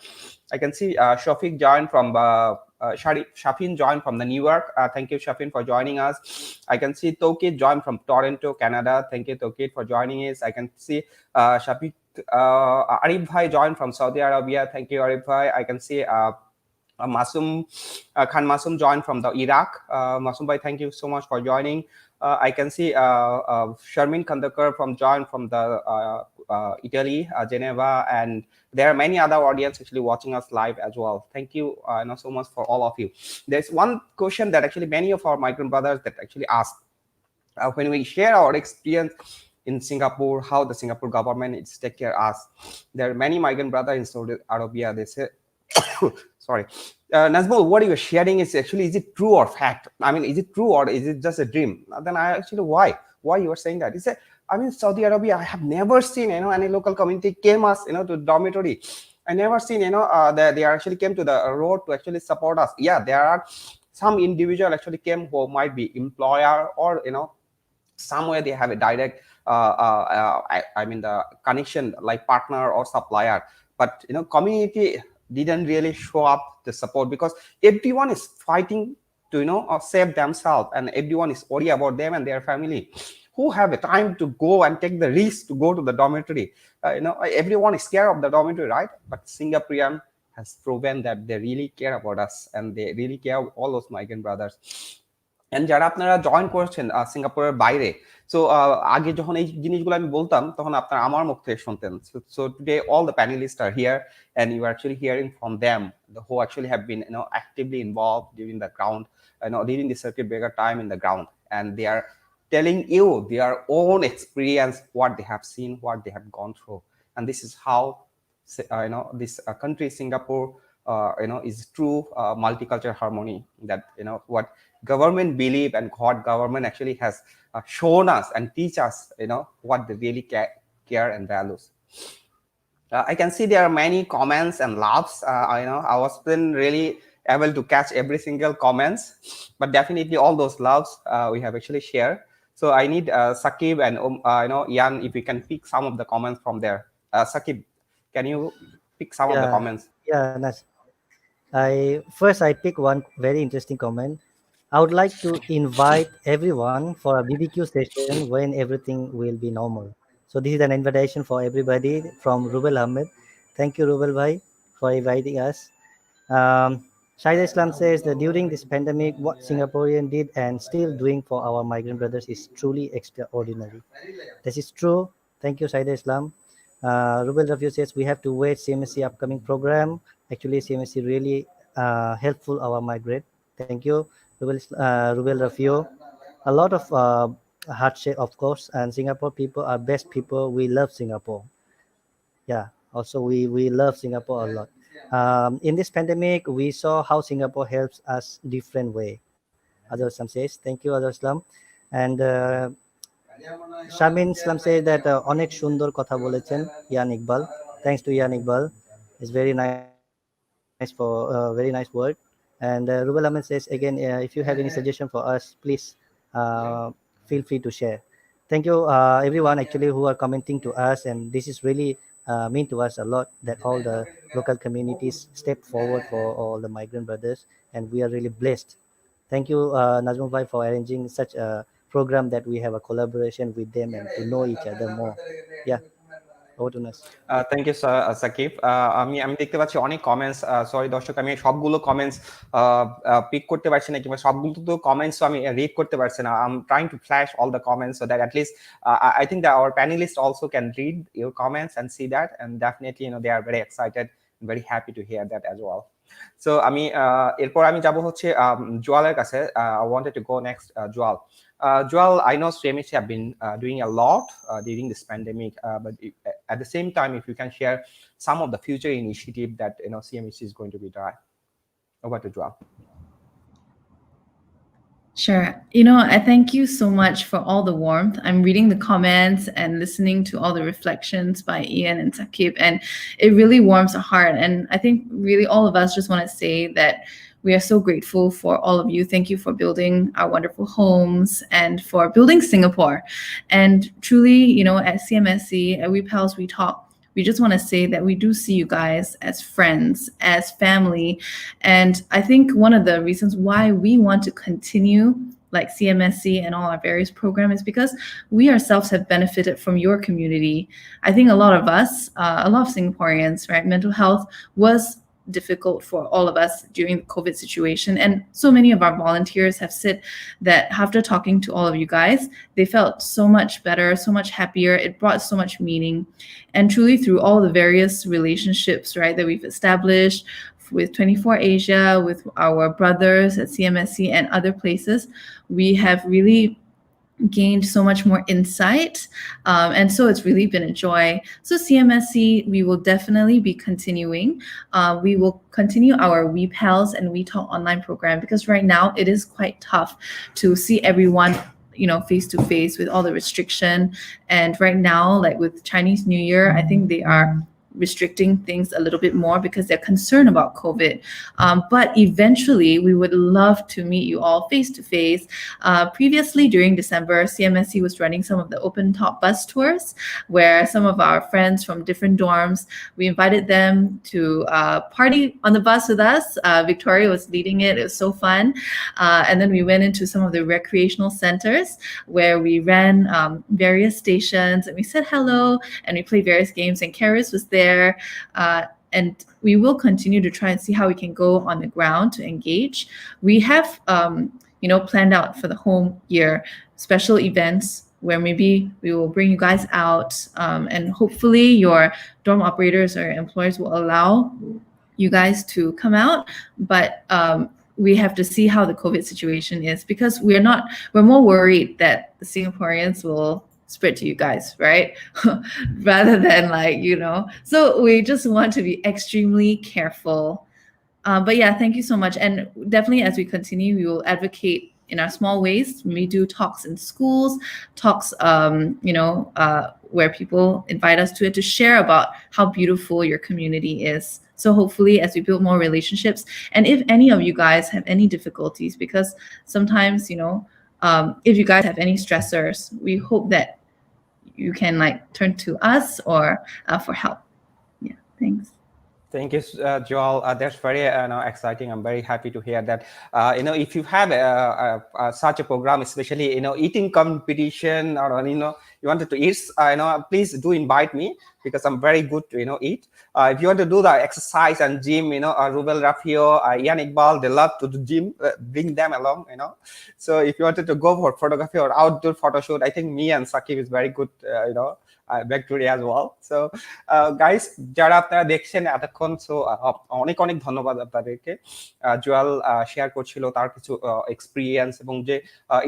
S1: I can see Shafiq joined from Shafin joined from the New York. Thank you, Shafin, for joining us. I can see Tokit joined from Toronto, Canada. Thank you, Tokit, for joining us. I can see Shafiq Arif Bhai joined from Saudi Arabia. Thank you, Arif Bhai. I can see Khan Masum joined from the Iraq. Masum Bhai, thank you so much for joining. I can see Sharmin Kandakar joined from the Italy, Geneva, and there are many other audience actually watching us live as well. Thank you so much for all of you. There's one question that actually many of our migrant brothers that actually ask when we share our experience in Singapore, how the Singapore government is take care of us. There are many migrant brothers in Saudi Arabia. They say, sorry, Nazmul, what you are sharing is it true or fact? I mean, is it true or is it just a dream? Then I actually, why you are saying that? He said, I mean, Saudi Arabia, I have never seen, any local community came us, to dormitory. I never seen, that they actually came to the road to actually support us. Yeah, there are some individual actually came who might be employer or, somewhere they have a direct, the connection like partner or supplier. But, community didn't really show up to support because everyone is fighting to, save themselves, and everyone is worried about them and their family. Who have the time to go and take the risk to go to the dormitory? Everyone is scared of the dormitory, right? But Singaporean has proven that they really care about us and they really care about all those migrant brothers. And যারা আপনারা join করেছেন সিঙ্গাপুরের বাইরে, so আগে যখন এই জিনিসগুলো আমি বলতাম তখন আপনারা আমার মুখ থেকে শুনতেন. So today all the panelists are here and you are actually hearing from them who actually have been actively involved during the ground, during the circuit breaker time in the ground, and they are telling you their own experience, what they have seen, what they have gone through. And this is how this country Singapore is true multicultural harmony, that what government believe and what government actually has shown us and teach us what they really care and values. I can see there are many comments and laughs. I wasn't really able to catch every single comments, but definitely all those loves we have actually shared. So I need Sakib and Ian, if you can pick some of the comments from there. Sakib, can you pick some of the comments?
S5: Yeah, nice. I pick one very interesting comment. I would like to invite everyone for a BBQ session when everything will be normal. So this is an invitation for everybody from Rubel Ahmed. Thank you, Rubel Bhai, for inviting us. Shahid Islam says that during this pandemic, what Singaporean did and still doing for our migrant brothers is truly extraordinary. This is true. Thank you, Shahid Islam. Rubel Rafio says we have to wait CMSC upcoming program. Actually, CMSC really helpful our migrant. Thank you, Rubel Rafio. A lot of hardship, of course, and Singapore people are best people. We love Singapore. Yeah, also we love Singapore a lot. In this pandemic, we saw how Singapore helps us different way. Azhar Islam says, thank you, Azhar Islam. And Shamin Islam says that অনেক সুন্দর কথা বলেছেন Ian Iqbal. Thanks to Ian Iqbal. It's very nice for very nice word. And Rubel Ahmed says again, if you have any suggestion for us, please feel free to share. Thank you everyone actually who are commenting to us, and this is really mean to us a lot that all the local communities step forward for all the migrant brothers, and we are really blessed. Thank you Nazmul Bhai for arranging such a program that we have a collaboration with them and to know each other more. Yeah, over to Nas.
S1: Thank you, Sakib. আমি দেখতে পাচ্ছি অনেক comments, sorry দর্শক, আমি সবগুলো comments pick করতে পারছি না, কিংবা সবগুলো তো কমেন্টস আমি রিড করতে পারছি না. I'm trying to flash all the comments so that at least I think that our panelists also can read your comments and see that, and definitely they are very excited and very happy to hear that as well. So আমি এরপর আমি যাব হচ্ছে জোয়ালের কাছে. I wanted to go next, Joel. Joel, I know CMSC have been doing a lot during this pandemic, but at the same time, if you can share some of the future initiative that CMSC is going to be doing. Over to Joel.
S2: Sure. I thank you so much for all the warmth. I'm reading the comments and listening to all the reflections by Ian and Sakib, and it really warms the heart. And I think really all of us just want to say that we are so grateful for all of you. Thank you for building our wonderful homes and for building Singapore. And truly, at CMSC, at WePals We Talk, we just want to say that we do see you guys as friends, as family. And I think one of the reasons why we want to continue like CMSC and all our various programs is because we ourselves have benefited from your community. I think a lot of us, a lot of Singaporeans, right, mental health was difficult for all of us during the COVID situation. And so many of our volunteers have said that after talking to all of you guys, they felt so much better, so much happier. It brought so much meaning. And truly through all the various relationships, right, that we've established with 24 Asia, with our brothers at CMSC and other places, we have really gained so much more insight, and so it's really been a joy. So CMSC, we will definitely be continuing. We will continue our WePals and WeTalk online program because right now it is quite tough to see everyone face to face with all the restriction. And right now, like with Chinese New Year, I think they are restricting things a little bit more because they're concerned about COVID. But eventually, we would love to meet you all face to face. Previously, during December, CMSC was running some of the open top bus tours where some of our friends from different dorms, we invited them to party on the bus with us. Victoria was leading it. It was so fun. And then we went into some of the recreational centers where we ran various stations and we said hello and we played various games, and Karis was there. And we will continue to try and see how we can go on the ground to engage. We have, planned out for the whole year special events where maybe we will bring you guys out, and hopefully your dorm operators or employers will allow you guys to come out. But we have to see how the COVID situation is because we're more worried that the Singaporeans will spread to you guys, right? Rather than so we just want to be extremely careful. But yeah, thank you so much. And definitely as we continue, we will advocate in our small ways. We do talks in schools, talks, where people invite us to share about how beautiful your community is. So hopefully as we build more relationships, and if any of you guys have any difficulties, because sometimes, if you guys have any stressors, we hope that you can turn to us or for help. Yeah, thanks.
S1: Thank you, Joel. That's very exciting. I'm very happy to hear that. If you have such a program, especially eating competition, or you wanted to eat, please do invite me because I'm very good to eat. If you want to do the exercise and gym, Rubel Rafio, Ian Iqbal, they love to do gym. Bring them along, So if you wanted to go for photography or outdoor photo shoot, I think me and Sakib is very good, Victoria as well. So guys, যারা আপনারা দেখছেন এতক্ষণ, so অনেক অনেক ধন্যবাদ আপনাদেরকে। Jewel share করছিল তার কিছু এক্সপিরিয়েন্স এবং যে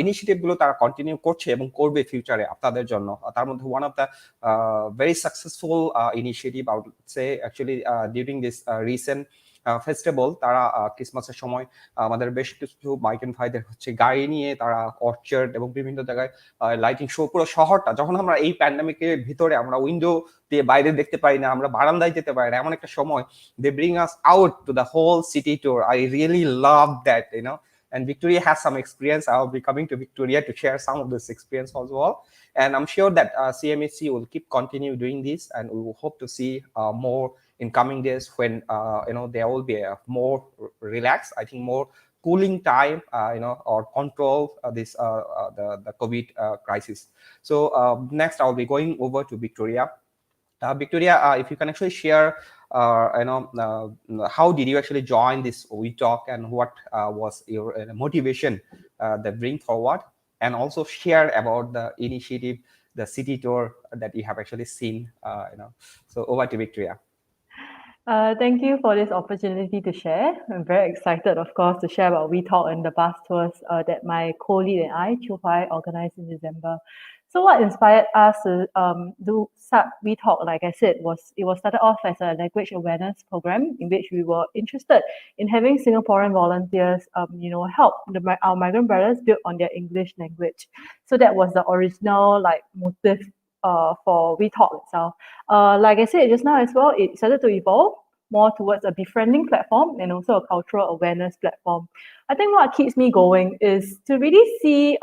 S1: ইনিশিয়েটিভ গুলো তারা কন্টিনিউ করছে এবং করবে ফিউচারে আপনাদের জন্য। তার মধ্যে one of the very successful initiative I would say actually during this recent festival, তারা ক্রিসমাসের সময় আমাদের বেশ কিছু মাইগ্রেন্ট ভাইদের গাড়ি নিয়ে তারা অর্চার্ড এবং বিভিন্ন জায়গায় লাইটিং শো, পুরো শহরটা, যখন আমরা এই প্যান্ডামিকের ভিতরে আমরা উইন্ডো দিয়ে বাইরে দেখতে পারি না, আমরা বারান্দায় যেতে পারি না, এমন একটা সময় they bring us out to the whole city tour. I really love that, and Victoria has some experience. I'll be coming to Victoria to share some of this experience as well, and I'm sure that CMSC will keep continue doing this, and we will hope to see more in coming days when there will be a more relaxed, I think more cooling time, or control this the COVID crisis. So next I'll be going over to Victoria. Victoria, if you can actually share how did you actually join this WeTalk, and what was your motivation that bring forward, and also share about the initiative, the city tour that you have actually seen, so over to Victoria.
S4: Thank you for this opportunity to share. I'm very excited, of course, to share about WeTalk and the bus tours that my co-lead and I, Chu Huai, organized in December. So what inspired us to do start WeTalk, like I said, it was started off as a language awareness program in which we were interested in having Singaporean volunteers, help our migrant brothers build on their English language. So that was the original motive for WeTalk itself. Like I said just now as well, it started to evolve more towards a befriending platform and also a cultural awareness platform. I think what keeps me going is to really see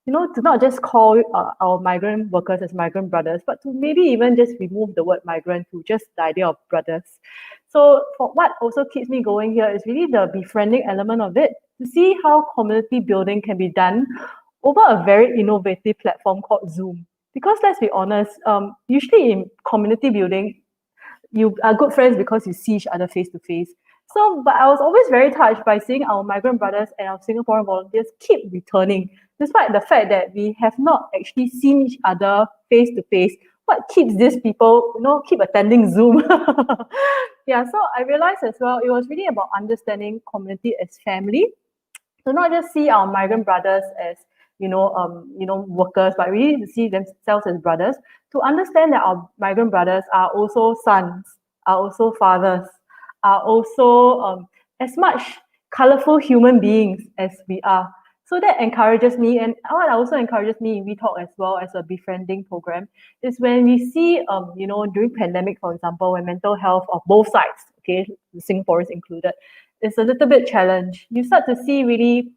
S4: to not just call our migrant workers as migrant brothers, but to maybe even just remove the word migrant to just the idea of brothers. So for what also keeps me going here is really the befriending element of it, to see how community building can be done over a very innovative platform called Zoom. Because let's be honest, usually in community building, you are good friends because you see each other face to face. So, but I was always very touched by seeing our migrant brothers and our Singaporean volunteers keep returning, despite the fact that we have not actually seen each other face to face. What keeps these people, keep attending Zoom? Yeah, so I realized as well, it was really about understanding community as family. So not just see our migrant brothers as workers, but really to see themselves as brothers, to understand that our migrant brothers are also sons, are also fathers, are also as much colorful human beings as we are. So that encourages me, and what also encourages me in WeTalk as well as a befriending program is when we see, during pandemic, for example, when mental health of both sides, okay, Singaporeans included, is a little bit challenged. You start to see really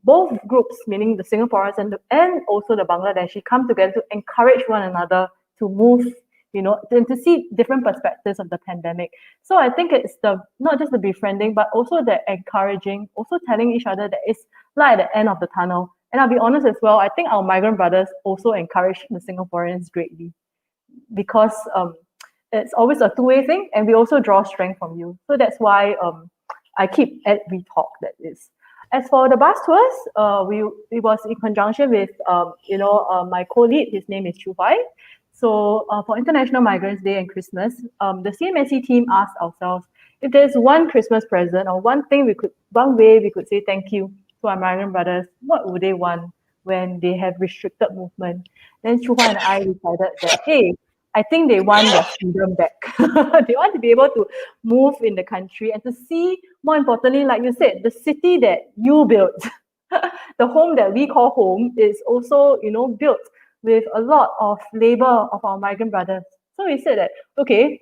S4: both groups, meaning the Singaporeans and also the Bangladeshi, come together to encourage one another to move, and to see different perspectives of the pandemic. So I think it's not just the befriending, but also the encouraging, also telling each other that it's light at the end of the tunnel. And I'll be honest as well, I think our migrant brothers also encourage the Singaporeans greatly, because it's always a two-way thing, and we also draw strength from you. So that's why I keep at WeTalk, that is. As for the bus tours, it was in conjunction with my co-lead. His name is Chu Huai. So for International Migrants Day and Christmas, the CMSC team asked ourselves, if there's one Christmas present or one way we could say thank you to our migrant brothers, what would they want when they have restricted movement? Then Chu Huai and I decided that, hey, I think they want their freedom back. They want to be able to move in the country and to see, more importantly, like you said, the city that you built, the home that we call home, is also, built with a lot of labor of our migrant brothers. So we said that, okay,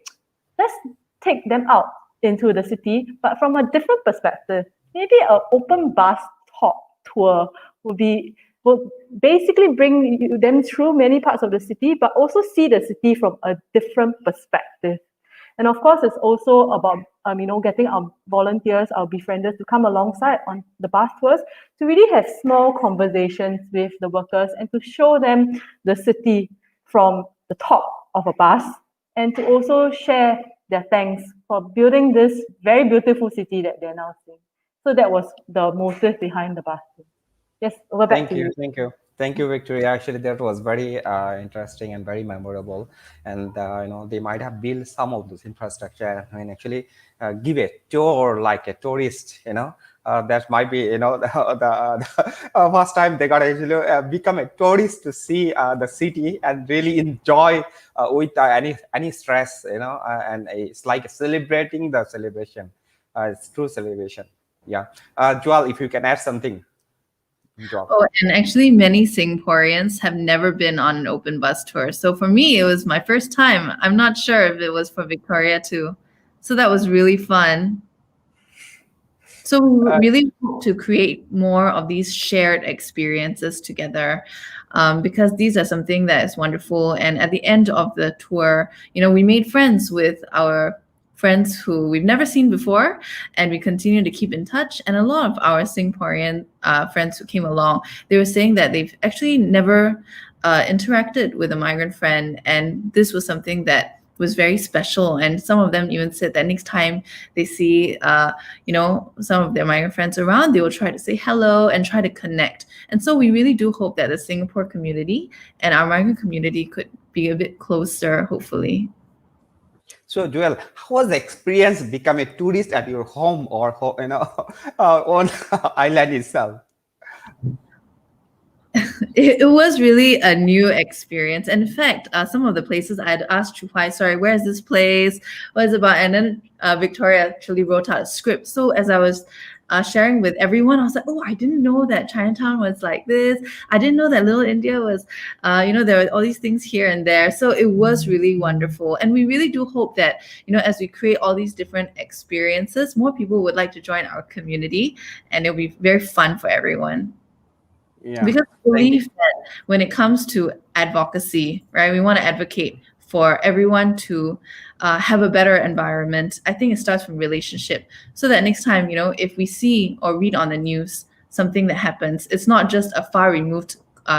S4: let's take them out into the city, but from a different perspective. Maybe an open bus tour will basically bring them through many parts of the city, but also see the city from a different perspective. And of course, it's also about getting our volunteers, our befrienders, to come alongside on the bus tours to really have small conversations with the workers and to show them the city from the top of a bus, and to also share their thanks for building this very beautiful city that they're now seeing. So that was the motive behind the bus tour. Yes, over back to you.
S1: Thank you, Victoria. Actually, that was very interesting and very memorable. And they might have built some of this infrastructure and actually give a tour like a tourist. That might be the first time they got to actually become a tourist to see the city and really enjoy with any stress. And it's like celebrating the celebration. It's true celebration. Yeah, Joel, if you can add something.
S2: Oh, and actually many Singaporeans have never been on an open bus tour. So for me, it was my first time. I'm not sure if it was for Victoria too. So that was really fun. So we really hope to create more of these shared experiences together, because these are something that is wonderful. And at the end of the tour, we made friends with our friends who we've never seen before, and we continue to keep in touch. And a lot of our Singaporean friends who came along, they were saying that they've actually never interacted with a migrant friend, and this was something that was very special. And some of them even said that next time they see some of their migrant friends around, they will try to say hello and try to connect. And so we really do hope that the Singapore community and our migrant community could be a bit closer, hopefully.
S1: So, Joel, how was the experience become a tourist at your home or own island itself?
S2: it was really a new experience. In fact, some of the places I'd asked Chupai, sorry, where is this place? What is it about? And then Victoria actually wrote out a script. So as I was sharing with everyone, I was like, oh, I didn't know that Chinatown was like this. I didn't know that Little India was, there were all these things here and there. So it was really wonderful. And we really do hope that, as we create all these different experiences, more people would like to join our community, and it'll be very fun for everyone.
S1: Yeah.
S2: Because I believe that when it comes to advocacy, right, we want to advocate for everyone to have a better environment. I think it starts from relationship, so that next time, if we see or read on the news something that happens, it's not just a far removed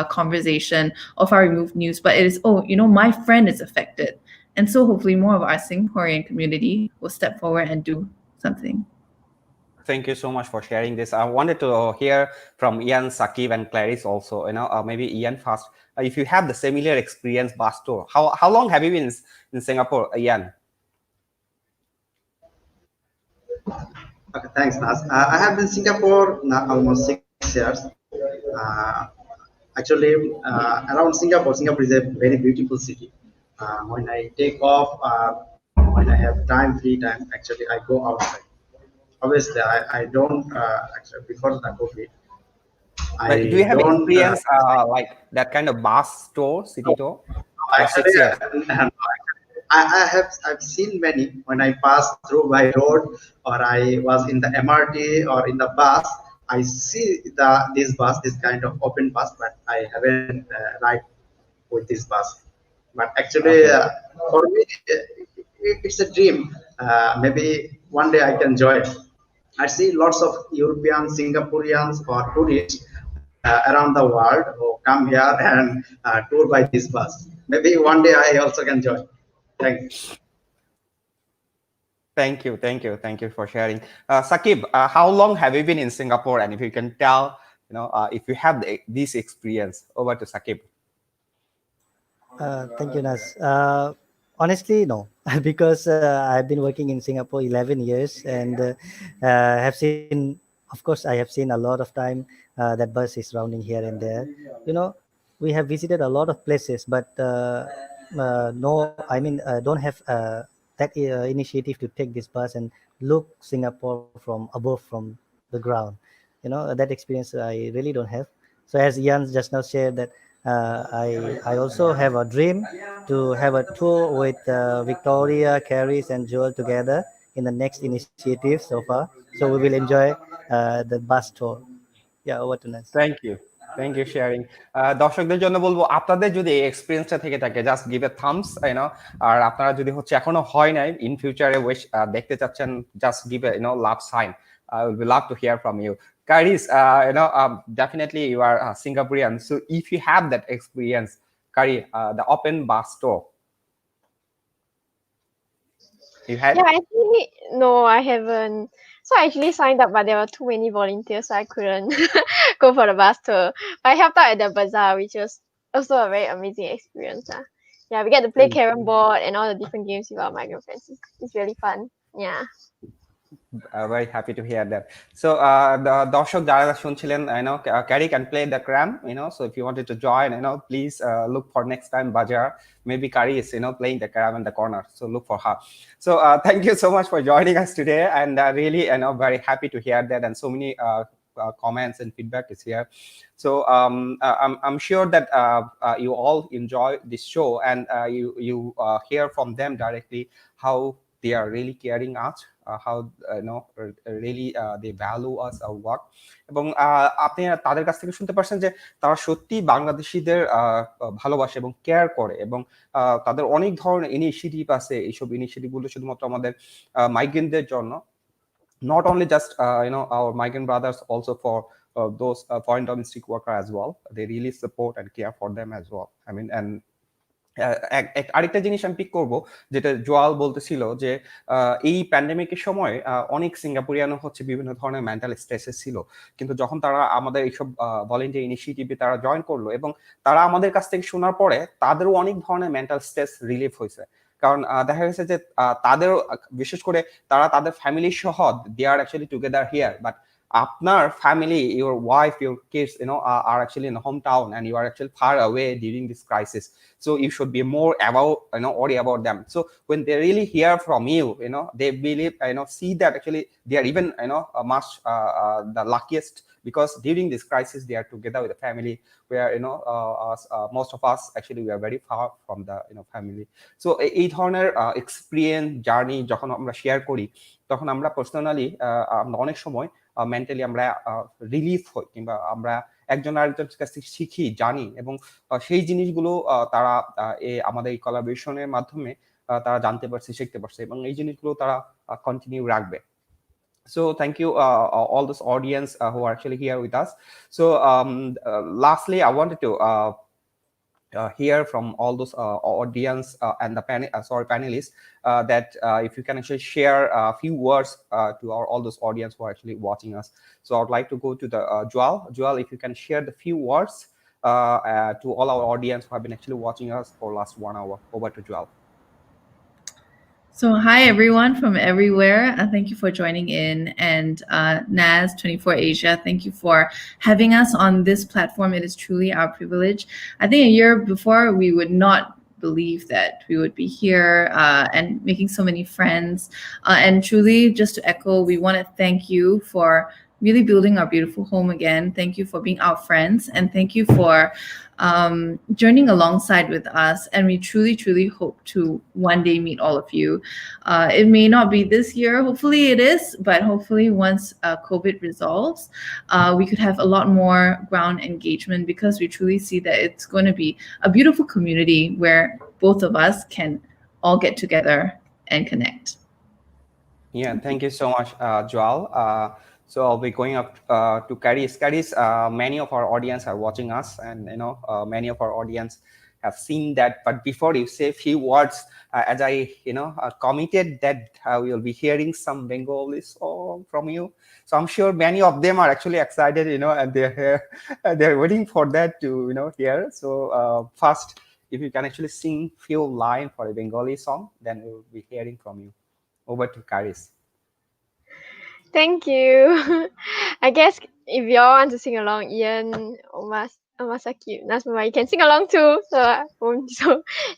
S2: conversation or far removed news, but it is, my friend is affected. And so hopefully more of our Singaporean community will step forward and do something.
S1: Thank you so much for sharing this. I wanted to hear from Ian, Sakib, and Clarice also. Maybe Ian first. If you have the similar experience, bus tour, how long have you been in Singapore, Ian?
S6: Okay, thanks, Nas. I have been in Singapore now almost 6 years. Actually, around Singapore is a very beautiful city. When I take off, when I have free time, actually I go outside. Obviously, I don't actually before the COVID.
S1: But do you have experience like that kind of bus tour, city tour?
S6: Actually, I've seen many when I pass through by road, or I was in the MRT or in the bus. I see this kind of open bus, but I haven't ride with this bus. But actually, for me, it's a dream. Maybe one day I can join. I see lots of Europeans, Singaporeans, or tourists around the world who come here and tour by this bus. Maybe one day I also can join. Thanks.
S1: Thank you for sharing. Sakib, how long have you been in Singapore? And if you can tell, if you have this experience, over to Sakib.
S5: Thank you, Nas. Honestly, no, because I've been working in Singapore 11 years and have seen, of course, I have seen a lot of time that bus is rounding here and there. We have visited a lot of places, but don't have that initiative to take this bus and look Singapore from above, from the ground. That experience I really don't have. So as Ian just now shared that I also have a dream to have a tour with Victoria, Caris, and Joel together in the next initiative so far. So we will enjoy the bus tour. Yeah, over to Nas.
S1: Thank you sharing. দর্শকদের জন্য বলবো, আপনাদের যদি এই এক্সপেরিয়েন্সটা থেকে থাকে, just give এ Thums, আর আপনারা যদি হচ্ছে এখনো হয় নাই, ইন ফিউচারে দেখতে চাচ্ছেন, just give a love sign. I would love to hear from you. Caris, definitely you are Singaporean. So if you have that experience, Kari, the open bus tour, you had?
S3: Yeah, actually, no, I haven't. So I actually signed up, but there were too many volunteers, so I couldn't go for the bus tour. But I helped out at the bazaar, which was also a very amazing experience. Yeah, we get to play carrom board and all the different games with our migrant friends. It's really fun. Yeah.
S1: Very happy to hear that. So the দর্শক যারা শুনছিলেন, Carrie can play the cram, so if you wanted to join, please look for next time bazaar. Maybe Carrie is playing the cram in the corner, so look for her. So thank you so much for joining us today, and really very happy to hear that, and so many comments and feedback is here. So I'm sure that you all enjoy this show, and you hear from them directly how they are really caring us, how really they value us, our work. এবং আপনি তাদের কাছ থেকে শুনতে পারছেন যে তারা সত্যি বাংলাদেশিদের ভালোবাসে এবং কেয়ার করে, এবং তাদের অনেক ধরনের ইনিশিয়েটিভ আছে। এইসব ইনিশিয়েটিভগুলো শুধুমাত্র আমাদের মাইগ্রেন্টদের জন্য, not only just our migrant brothers, also for those foreign domestic worker as well. They really support and care for them as well. I mean, and আরেকটা জিনিস আমি পিক করবো, যেটা জোয়াল বলতেছিল যে এই প্যান্ডেমিকের সময় অনেক সিঙ্গাপুরিয়ানও হচ্ছে বিভিন্ন ধরনের মেন্টাল স্ট্রেসে ছিল, কিন্তু যখন তারা আমাদের এইসব ভলেন্টিয়ার ইনিশিয়েটিভে তারা জয়েন করলো, এবং তারা আমাদের কাছ থেকে শোনার পরে তাদেরও অনেক ধরনের মেন্টাল স্ট্রেস রিলিফ হয়েছে। কারণ দেখা গেছে যে তাদের, বিশেষ করে তারা তাদের ফ্যামিলি সহ, দে আর অ্যাকচুয়ালি টুগেদার হিয়ার, বাট আপনার family, your wife, your kids, are actually in the hometown, and you are actually far away during this crisis. So you should be more about, worry about them. So when they really hear from you, they believe, see that actually they are even, much the luckiest, because during this crisis they are together with the family, where most of us actually we are very far from the family. So এই ধরনের experience journey যখন আমরা share করি, তখন আমরা personally আমরা অনেক সময় মেন্টালি আমরা রিলিফ হই, কিংবা আমরা একজন আরেকজনের কাছ থেকে শিখি, জানি, এবং সেই জিনিসগুলো তারা আমাদের এই কোলাবোরেশনের মাধ্যমে তারা জানতে পারছে, শিখতে পারছে, এবং এই জিনিসগুলো তারা কন্টিনিউ রাখবে। So thank you all this audience who are actually here with us. So lastly, I wanted to hear from all those audience and the panelists that if you can actually share a few words to all those audience who are actually watching us. So I would like to go to the Joel. Joel, if you can share the few words to all our audience who have been actually watching us for last 1 hour. Over to Joel.
S2: So hi everyone from everywhere. Thank you for joining in, and NAS24 Asia, thank you for having us on this platform. It is truly our privilege. I think a year before we would not believe that we would be here and making so many friends. And truly, just to echo, we want to thank you for really building our beautiful home again. Thank you for being our friends, and thank you for journeying alongside with us. And we truly, truly hope to one day meet all of you. It may not be this year, hopefully it is, but hopefully once COVID resolves, we could have a lot more ground engagement, because we truly see that it's going to be a beautiful community where both of us can all get together and connect.
S1: Yeah, thank you so much, Joel. So I'll be going up to Caris. Caris, many of our audience are watching us, and many of our audience have seen that. But before you say a few words, as I committed that we will be hearing some Bengali song from you. So I'm sure many of them are actually excited, and they're waiting for that to hear. So first, if you can actually sing few lines for a Bengali song, then we'll be hearing from you. Over to Caris.
S3: Thank you. I guess if y'all want to sing along, Ian, Omasaki, Nasmuma, you can sing along too. So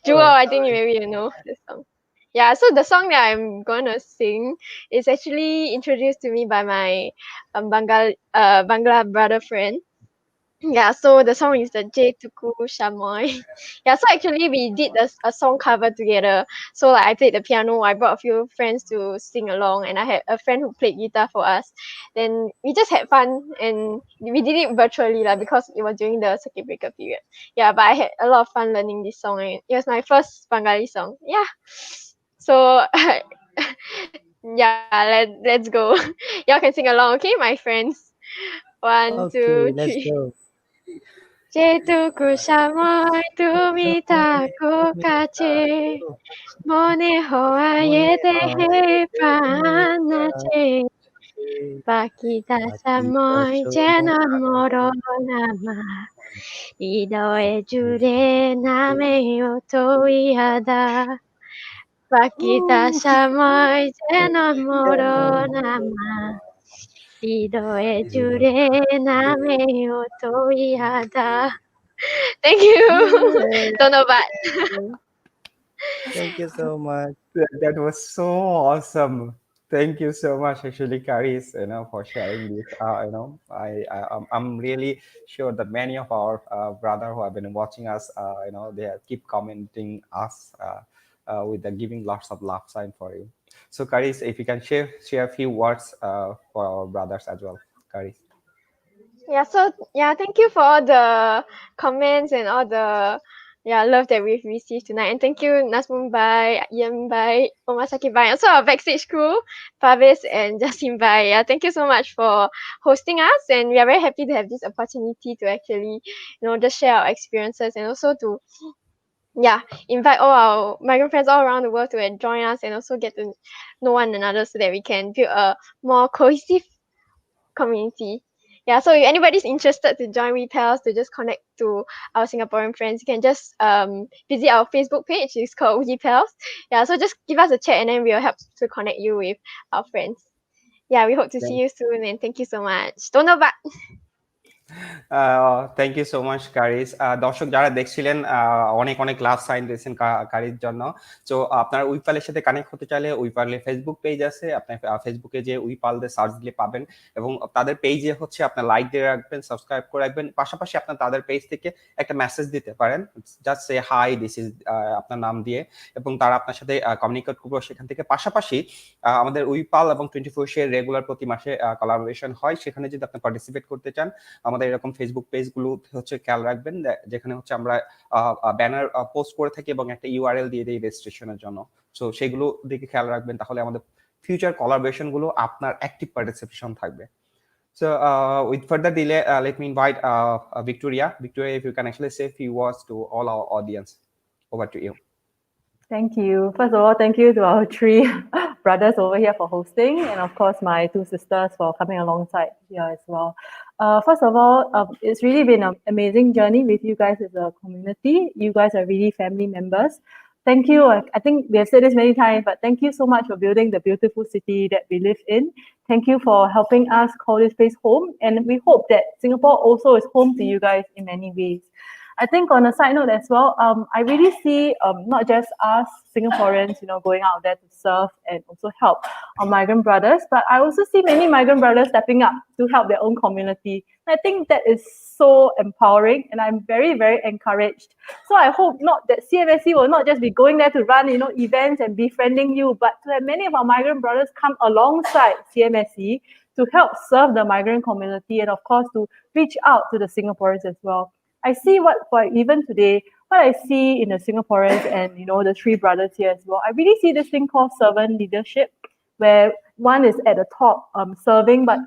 S3: Jewel, I think maybe you know this song. Yeah, so the song that I'm gonna sing is actually introduced to me by my Bangla brother friend. Yeah, so the song is the J Tuku Shamoy. Yeah, so actually we did a song cover together. So like I played the piano, I brought a few friends to sing along, and I had a friend who played guitar for us. Then we just had fun, and we did it virtually because it was during the circuit breaker period. Yeah, but I had a lot of fun learning this song, and it was my first Bengali song. Yeah. So yeah, let's go. Y'all can sing along, okay, my friends? 1, 2, 3.
S5: Let's go.
S3: যেটুকু সময় তুমি থাকো কাছে, মনে হয় দেহে প্রাণ আছে, বাকিটা সময় যেন মরণ আমার, হৃদয়ে জুড়ে নামেও তুই আদা, বাকিটা সময় যেন মরণ আমার, হৃদয়ে জুড়ে নামেও তুই আদা। Thank you. Don't know, but
S5: Thank you so much.
S1: That was so awesome. Thank you so much, actually, Caris, for sharing this. I'm really sure that many of our brother who have been watching us, they keep commenting us with the giving lots of love sign for you. So, Caris, if you can share a few words for our brothers as well, Caris.
S3: yeah, thank you for all the comments and all the love that we've received tonight. And thank you, Nasmun Bai, Ian Bai, Omasaki Bai, also our backstage crew, Pavis and Jasim Bai. Yeah, thank you so much for hosting us, and we are very happy to have this opportunity to actually, just share our experiences, and also to invite all our migrant friends all around the world to join us, and also get to know one another, so that we can build a more cohesive community. Yeah, so if anybody's interested to join WePals, to just connect to our Singaporean friends, you can just visit our Facebook page. It's called WePals. Yeah, so just give us a chat, and then we'll help to connect you with our friends. yeah, we hope to see you soon, and thank you so much. Tonobak.
S1: Thank you so much কারিজ। দর্শক যারা দেখছিলেন অনেক অনেক লাভ sign দিয়েছেন কারির জন্য। তো আপনারা উইপালের সাথে কানেক্ট হতে চাইলে উইপালের ফেসবুক পেজ আছে, আপনার ফেসবুকে যে উইপাল দিয়ে সার্চ দিলে পাবেন, এবং তাদের পেজে হচ্ছে আপনার লাইক দিয়ে রাখবেন, সাবস্ক্রাইব করে রাখবেন। পাশাপাশি আপনার তাদের পেজ থেকে একটা মেসেজ দিতে পারেন, just say hi this is আপনার নাম দিয়ে, এবং তারা আপনার সাথে কমিউনিকেট করবো সেখান থেকে। পাশাপাশি আমাদের উইপাল এবং 24 এর রেগুলার প্রতি মাসে কোলাবোরেশন হয়, সেখানে যদি আপনি পার্টিসিপেট করতে চান আমাদের এরকম ফেসবুক পেজগুলো হচ্ছে খেয়াল রাখবেন, যেখানে হচ্ছে আমরা ব্যানার পোস্ট করে থাকি এবং একটা ইউআরএল দিয়ে দিই রেজিস্ট্রেশনের জন্য। সো সেগুলো দিকে খেয়াল রাখবেন, তাহলে আমাদের ফিউচার কোলাবোরেশন গুলো আপনার অ্যাক্টিভ পার্টিসিপেশন থাকবে। So with further delay, let me invite Victoria. Victoria, if you can actually say a few words to all our audience. Over to you.
S4: Thank you. First of all, thank you to our three brothers over here for hosting, and of course my two sisters for coming alongside here as well. First of all, it's really been an amazing journey with you guys as a community. You guys are really family members. Thank you. I think we have said this many times, but thank you so much for building the beautiful city that we live in. Thank you for helping us call this place home, and we hope that Singapore also is home to you guys in many ways. I think on a side note as well, I really see not just us Singaporeans, going out there to serve and also help our migrant brothers, but I also see many migrant brothers stepping up to help their own community. And I think that is so empowering, and I'm very, very encouraged. So I hope not that CMSC will not just be going there to run, events and befriending you, but to have many of our migrant brothers come alongside CMSC to help serve the migrant community, and of course to reach out to the Singaporeans as well. I see even today, what I see in the Singaporeans and the three brothers here as well. I really see this thing called servant leadership, where one is at the top, serving, but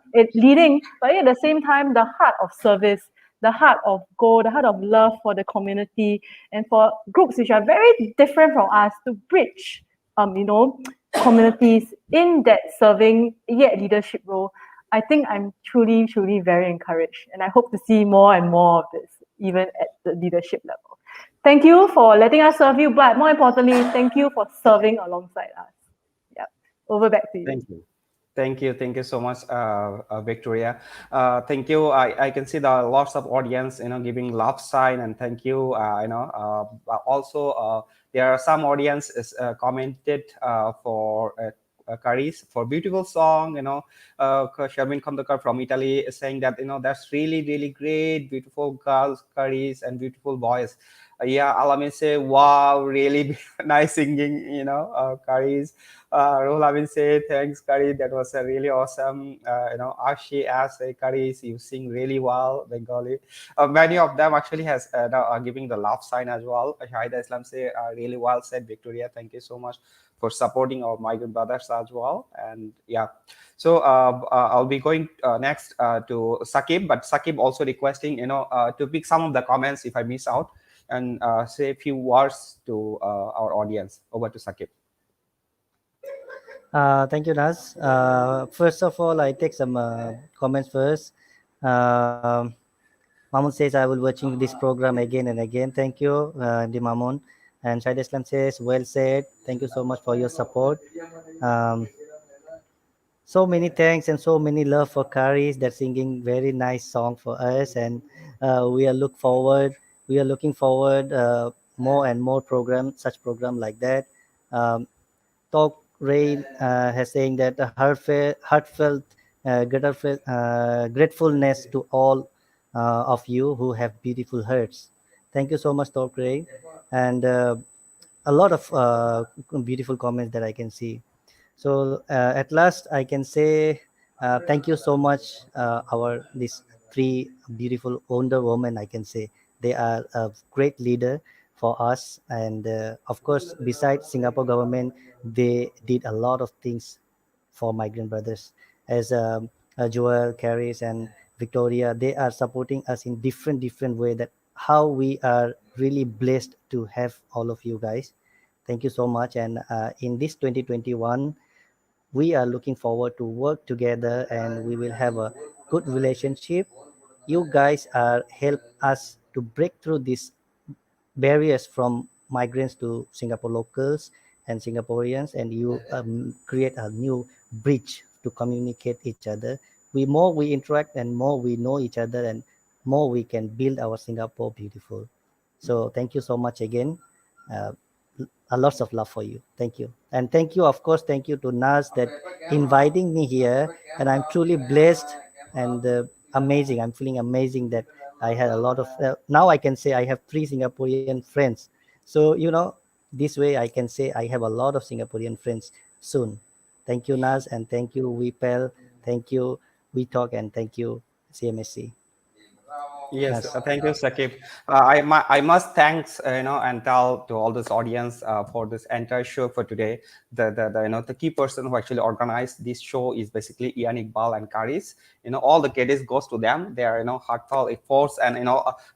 S4: leading, but at the same time, the heart of service, the heart of goal, the heart of love for the community, and for groups which are very different from us to bridge, communities in that serving yet leadership role. I think I'm truly, truly very encouraged, and I hope to see more and more of this, even at the leadership level. Thank you for letting us serve you, but more importantly, thank you for serving alongside us. Yeah, over back to you.
S1: Thank you so much, Victoria. Thank you. I can see the lots of audience, giving love sign, and thank you. Also, there are some audience is commented for. Karis for beautiful song, Sharmin Khandekar from Italy is saying that that's really really great, beautiful girls, Karis, and beautiful boys. Yeah, Alamin say wow, really nice singing, Karis. Rohul Amin say thanks, Karis, that was a really awesome. Ashi asks, hey, Karis, you sing really well Bengali. Many of them actually has now are giving the love sign as well. Shahida Islam say really well said, Victoria, thank you so much for supporting our migrant brothers as well. And yeah, so I'll be going next to Sakib, but Sakib also requesting to pick some of the comments if I miss out, and say a few words to our audience. Over to Sakib.
S5: Thank you, Naz. First of all, I take some comments first. Mamun says, I will watching this program again and again. Thank you, the Mamun. And Shahid Islam says, well said. Thank you so much for your support. So many thanks and so many love for Karis. They're singing very nice song for us, and we are looking forward more and more such program like that. Talk Rain has saying that heartfelt gratefulness to all of you who have beautiful hearts. Thank you so much, Talk Rain, and a lot of beautiful comments that I can see. So at last, I can say thank you so much, these three beautiful Wonder Women. I can say they are a great leader for us, and of course, besides Singapore government, they did a lot of things for migrant brothers. As Joel, Caris, and Victoria, they are supporting us in different way. That how we are really blessed to have all of you guys. Thank you so much. And in this 2021, we are looking forward to work together, and we will have a good relationship. You guys are help us to break through these barriers from migrants to Singapore locals and Singaporeans, and you create a new bridge to communicate each other. More we interact and more we know each other and more we can build our Singapore beautiful. So thank you so much again. A lots of love for you. Thank you. And thank you, of course, thank you to Naz that inviting me here. And I'm truly blessed and amazing. I'm feeling amazing that I had a lot of, now I can say I have 3 Singaporean friends. So, this way I can say I have a lot of Singaporean friends soon. Thank you, Naz, and thank you, WePel. Thank you, WeTalk, and thank you, CMSC.
S1: Yes,
S5: Yes.
S1: thank you, Sakib. I must thanks and tell to all this audience for this entire show for today. The key person who actually organized this show is basically Ian, Iqbal, and Karis. All the credits goes to them. They are heartfelt efforts, and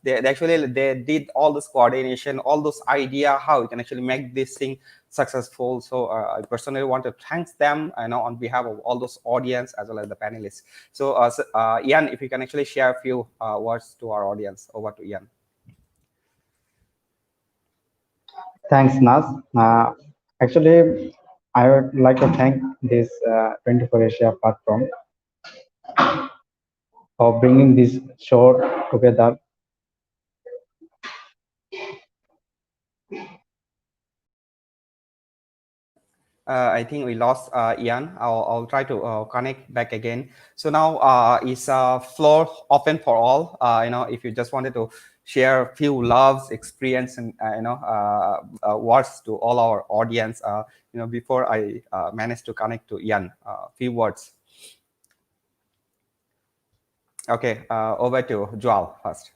S1: they actually they did all this coordination, all those idea how we can actually make this thing successful. So I personally want to thank them, on behalf of all those audience as well as the panelists. So, Ian, if you can actually share a few words to our audience. Over to Ian.
S6: Thanks, Naz. Actually, I would like to thank this 24 Asia platform for bringing this show together.
S1: I think we lost Ian. I'll try to connect back again. So now is floor open for all. If you just wanted to share a few loves, experience, and words to all our audience. Before I manage to connect to Ian, few words. Okay, over to Joel first.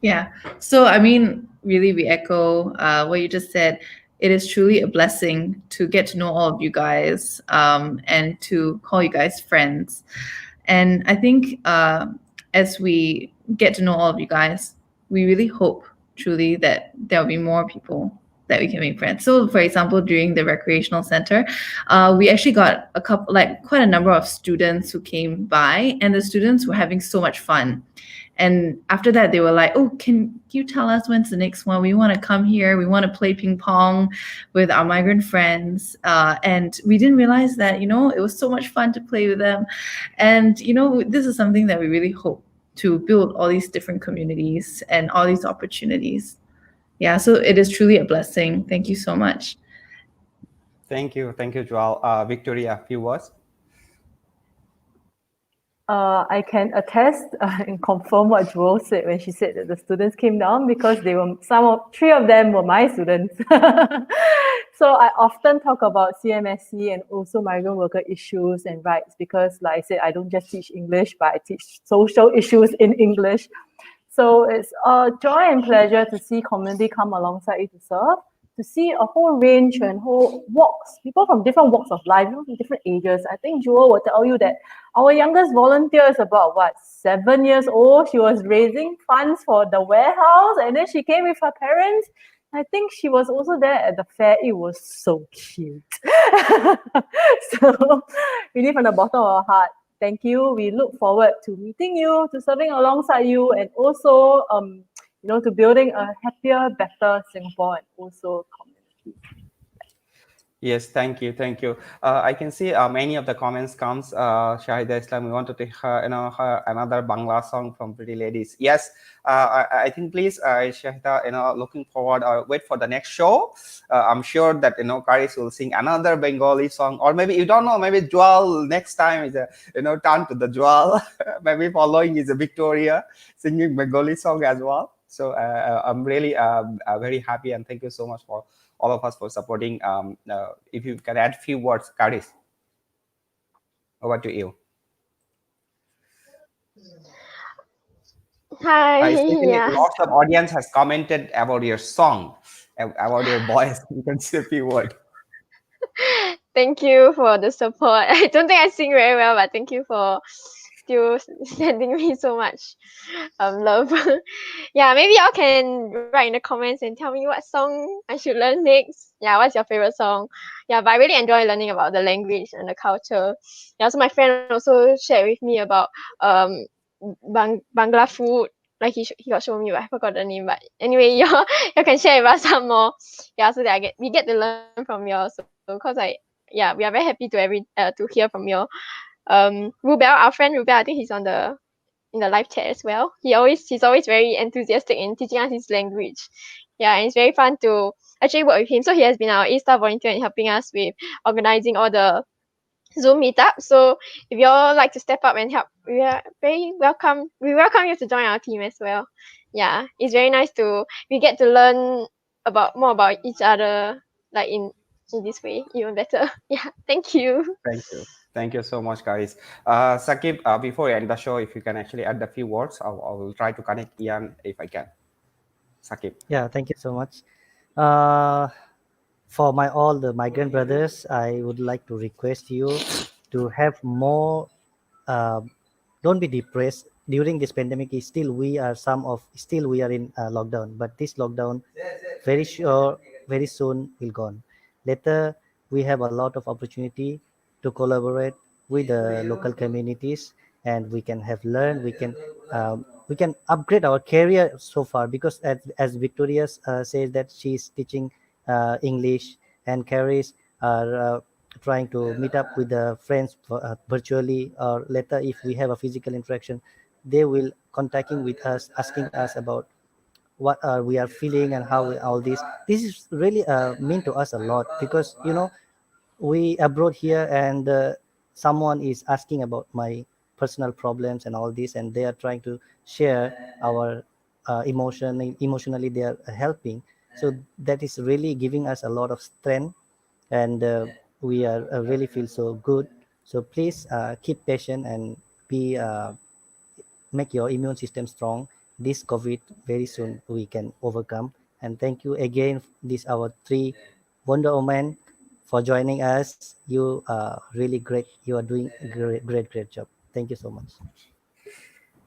S2: Yeah. So, I mean, really, we echo what you just said. It is truly a blessing to get to know all of you guys and to call you guys friends. And I think as we get to know all of you guys, we really hope truly that there'll be more people that we can make friends. So, for example, during the recreational center, we actually got quite a number of students who came by, and the students were having so much fun. And after that, they were like, oh, can you tell us when's the next one? We want to come here. We want to play ping pong with our migrant friends. And we didn't realize that, it was so much fun to play with them. And, this is something that we really hope to build all these different communities and all these opportunities. Yeah, so it is truly a blessing. Thank you so much.
S1: Thank you, Joel. Victoria, a few words.
S4: I can attest and confirm what Joel said when she said that the students came down because three of them were my students. So I often talk about CMSC and also migrant worker issues and rights because, like I said, I don't just teach English, but I teach social issues in English. So it's a joy and pleasure to see community come alongside you to serve, to see a whole range and whole walks, people from different walks of life, from different ages. I think Joel will tell you that our youngest volunteer is about, 7 years old. She was raising funds for the warehouse and then she came with her parents. I think she was also there at the fair. It was so cute. So really from the bottom of our heart, thank you. We look forward to meeting you, to serving alongside you, and also to building a happier, better Singapore and also community.
S1: Yes, thank you. I can see many of the comments comes. Shahida Islam, we want to take her another Bangla song from Pretty Ladies. Yes, I think please, Shahida, looking forward. Wait for the next show. I'm sure that Karis will sing another Bengali song, or maybe you don't know. Maybe Joel next time is a turn to the Joel. Maybe following is a Victoria singing Bengali song as well. So I'm really very happy and thank you so much for all of us for supporting. If you can add few words, Karis, over to you.
S3: Hi. Yeah.
S1: Lots of audience has commented about your song, about your voice. You can say a few words.
S3: Thank you for the support. I don't think I sing very well, but thank you for still sending me so much love. Yeah, maybe y'all can write in the comments and tell me what song I should learn next. Yeah, what's your favorite song? Yeah, but I really enjoy learning about the language and the culture. Yeah, so my friend also shared with me about Bangla food. Like he got shown me, but I forgot the name. But anyway, y'all can share with us some more. Yeah, so that we get to learn from y'all. So because we are very happy to hear from y'all. Rubel, our friend Rubel, I think he's in the live chat as well. He's always very enthusiastic in teaching us his language. Yeah, and it's very fun to actually work with him. So he has been our A-star volunteer and helping us with organizing all the Zoom meetup. So if you all like to step up and help, we are very welcome. We welcome you to join our team as well. Yeah, it's very nice we get to learn more about each other, like in this way, even better. Yeah, thank you.
S1: Thank you. Thank you so much, guys. Sakib, before we end the show, if you can actually add a few words, I will try to connect Ian if I can. Sakib.
S5: Yeah, thank you so much. For all the migrant brothers, I would like to request you to have more. Don't be depressed during this pandemic. Still, we are in lockdown. But this lockdown, very soon will gone. Later, we have a lot of opportunity to collaborate with the local communities, and we can have learned. We can upgrade our career so far, because as Victoria says that she's teaching English, and Caris are trying to meet up with the friends virtually, or later if we have a physical interaction, they will contacting with us, asking us about what we are feeling and how all this is really mean to us a lot, because we abroad here, and someone is asking about my personal problems and all this, and they are trying to share our emotionally they are helping. So that is really giving us a lot of strength, and we are really feel so good. So please keep patient and be make your immune system strong. This COVID very soon we can overcome. And thank you again, this our 3 Wonder Woman, for joining us. You are really great. You are doing great job. Thank you so much.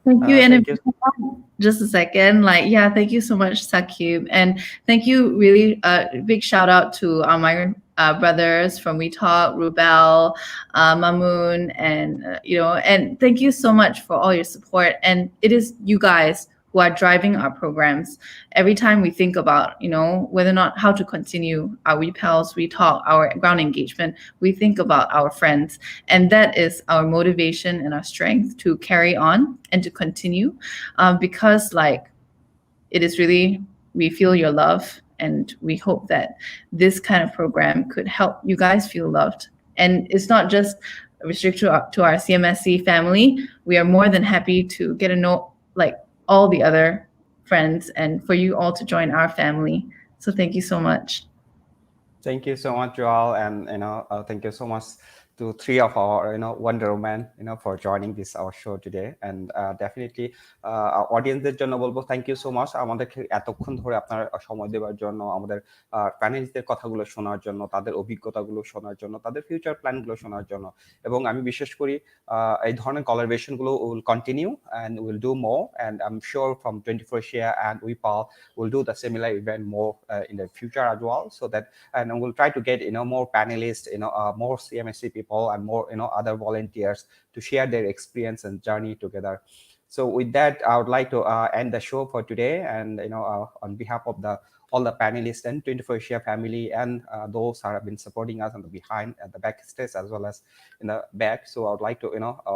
S2: Thank you. And
S1: Thank you.
S2: just a second, thank you so much, Sakib. And thank you, really, big shout out to our migrant brothers from We Talk, Rubel, Mamoon, and, and thank you so much for all your support. And it is you guys who are driving our programs. Every time we think about, whether or not how to continue our WePals, We Talk, our ground engagement, we think about our friends. And that is our motivation and our strength to carry on and to continue, because it is really, we feel your love, and we hope that this kind of program could help you guys feel loved. And it's not just restricted to our CMSC family. We are more than happy to get to know all the other friends, and for you all to join our family. So thank you so much.
S1: Thank you so much, Joel, and thank you so much to 3 of our Wonder Woman for joining our show today. And definitely our audienceদের জন্য বলবো thank you so much আমাদেরকে এতক্ষণ ধরে আপনার সময় দেওয়ার জন্য, আমাদের প্যানেলিস্টদের কথাগুলো শোনার জন্য, তাদের অভিজ্ঞতাগুলো শোনার জন্য, তাদের ফিউচার প্ল্যানগুলো শোনার জন্য। এবং আমি বিশ্বাস করি এই ধরনের collaboration গুলো will continue and will do more, and I'm sure from 24 Share and WePal will do the similar event more in the future as well, so that, and we'll try to get more panelists, more CMSC people and more other volunteers to share their experience and journey together. So with that, I would like to end the show for today, and on behalf of all the panelists and 24 Share family, and those who have been supporting us on the behind at the backstage as well as in the back. So I would like to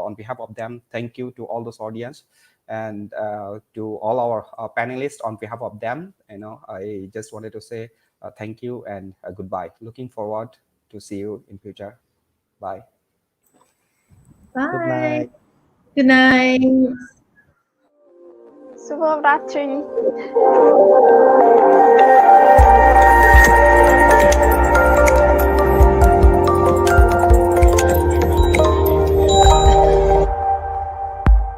S1: on behalf of them, thank you to all those audience, and to all our panelists. On behalf of them, I just wanted to say thank you and goodbye. Looking forward to see you in future. Bye.
S2: Bye.
S5: Good night.
S2: Good night.
S3: Subham Ratri.